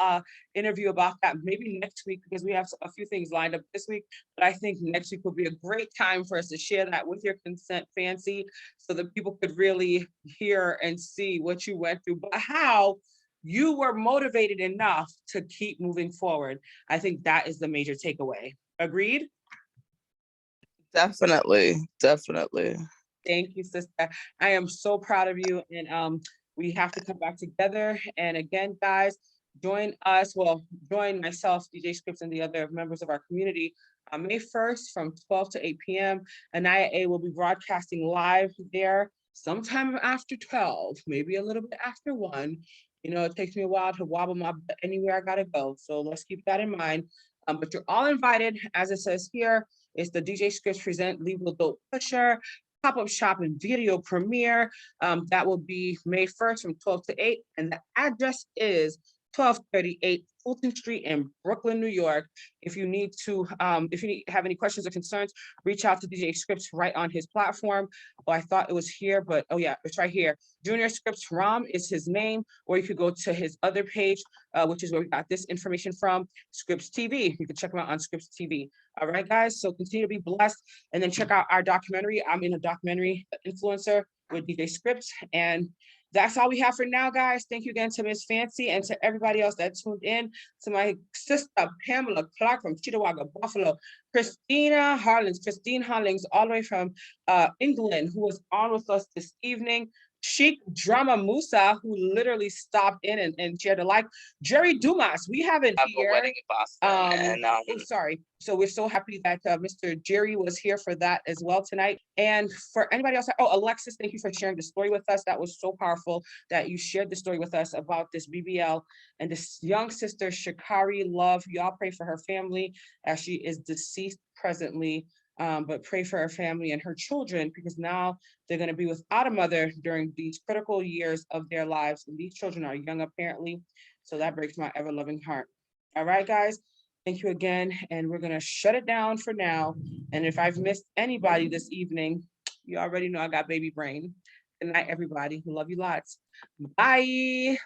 interview about that maybe next week, because we have a few things lined up this week. But I think next week will be a great time for us to share that with your consent, Fancy, so that people could really hear and see what you went through, but how you were motivated enough to keep moving forward. I think that is the major takeaway. Agreed? Definitely. Thank you, sister. I am so proud of you. And we have to come back together. And again, guys, join us. Well, join myself, DJ Scripps, and the other members of our community on May 1st from 12 to 8 p.m. AniYa will be broadcasting live there sometime after 12, maybe a little bit after 1. You know, it takes me a while to wobble my butt anywhere I gotta go. So let's keep that in mind. But you're all invited, as it says here. It's the DJ Scripts Present Legal Dope Pusher pop-up shop and video premiere. That will be May 1st from 12 to 8. And the address is 1238 Fulton Street in Brooklyn, New York. If you need to, have any questions or concerns, reach out to DJ Scripts right on his platform. Oh, I thought it was here, but oh yeah, it's right here. Junior Scripts Ram is his name, or you could go to his other page, which is where we got this information from, Scripts TV. You can check him out on Scripts TV. All right, guys, so continue to be blessed, and then check out our documentary. I'm in a documentary influencer with DJ Scripts, and that's all we have for now, guys. Thank you again to Miss Fancy and to everybody else that tuned in, to my sister Pamela Clark from Cheetahwaga, Buffalo, Christine Hollings, all the way from England, who was on with us this evening. Chic Drama Musa, who literally stopped in and shared a like. Jerry Dumas, we haven't here. A wedding in Boston, Oh, sorry. So we're so happy that Mr. Jerry was here for that as well tonight. And for anybody else, oh, Alexis, thank you for sharing the story with us. That was so powerful that you shared the story with us about this BBL and this young sister, Shacare Love. Y'all pray for her family as she is deceased presently. But pray for her family and her children, because now they're going to be without a mother during these critical years of their lives. And these children are young, apparently. So that breaks my ever-loving heart. All right, guys. Thank you again. And we're going to shut it down for now. And if I've missed anybody this evening, you already know I got baby brain. Good night, everybody. Love you lots. Bye.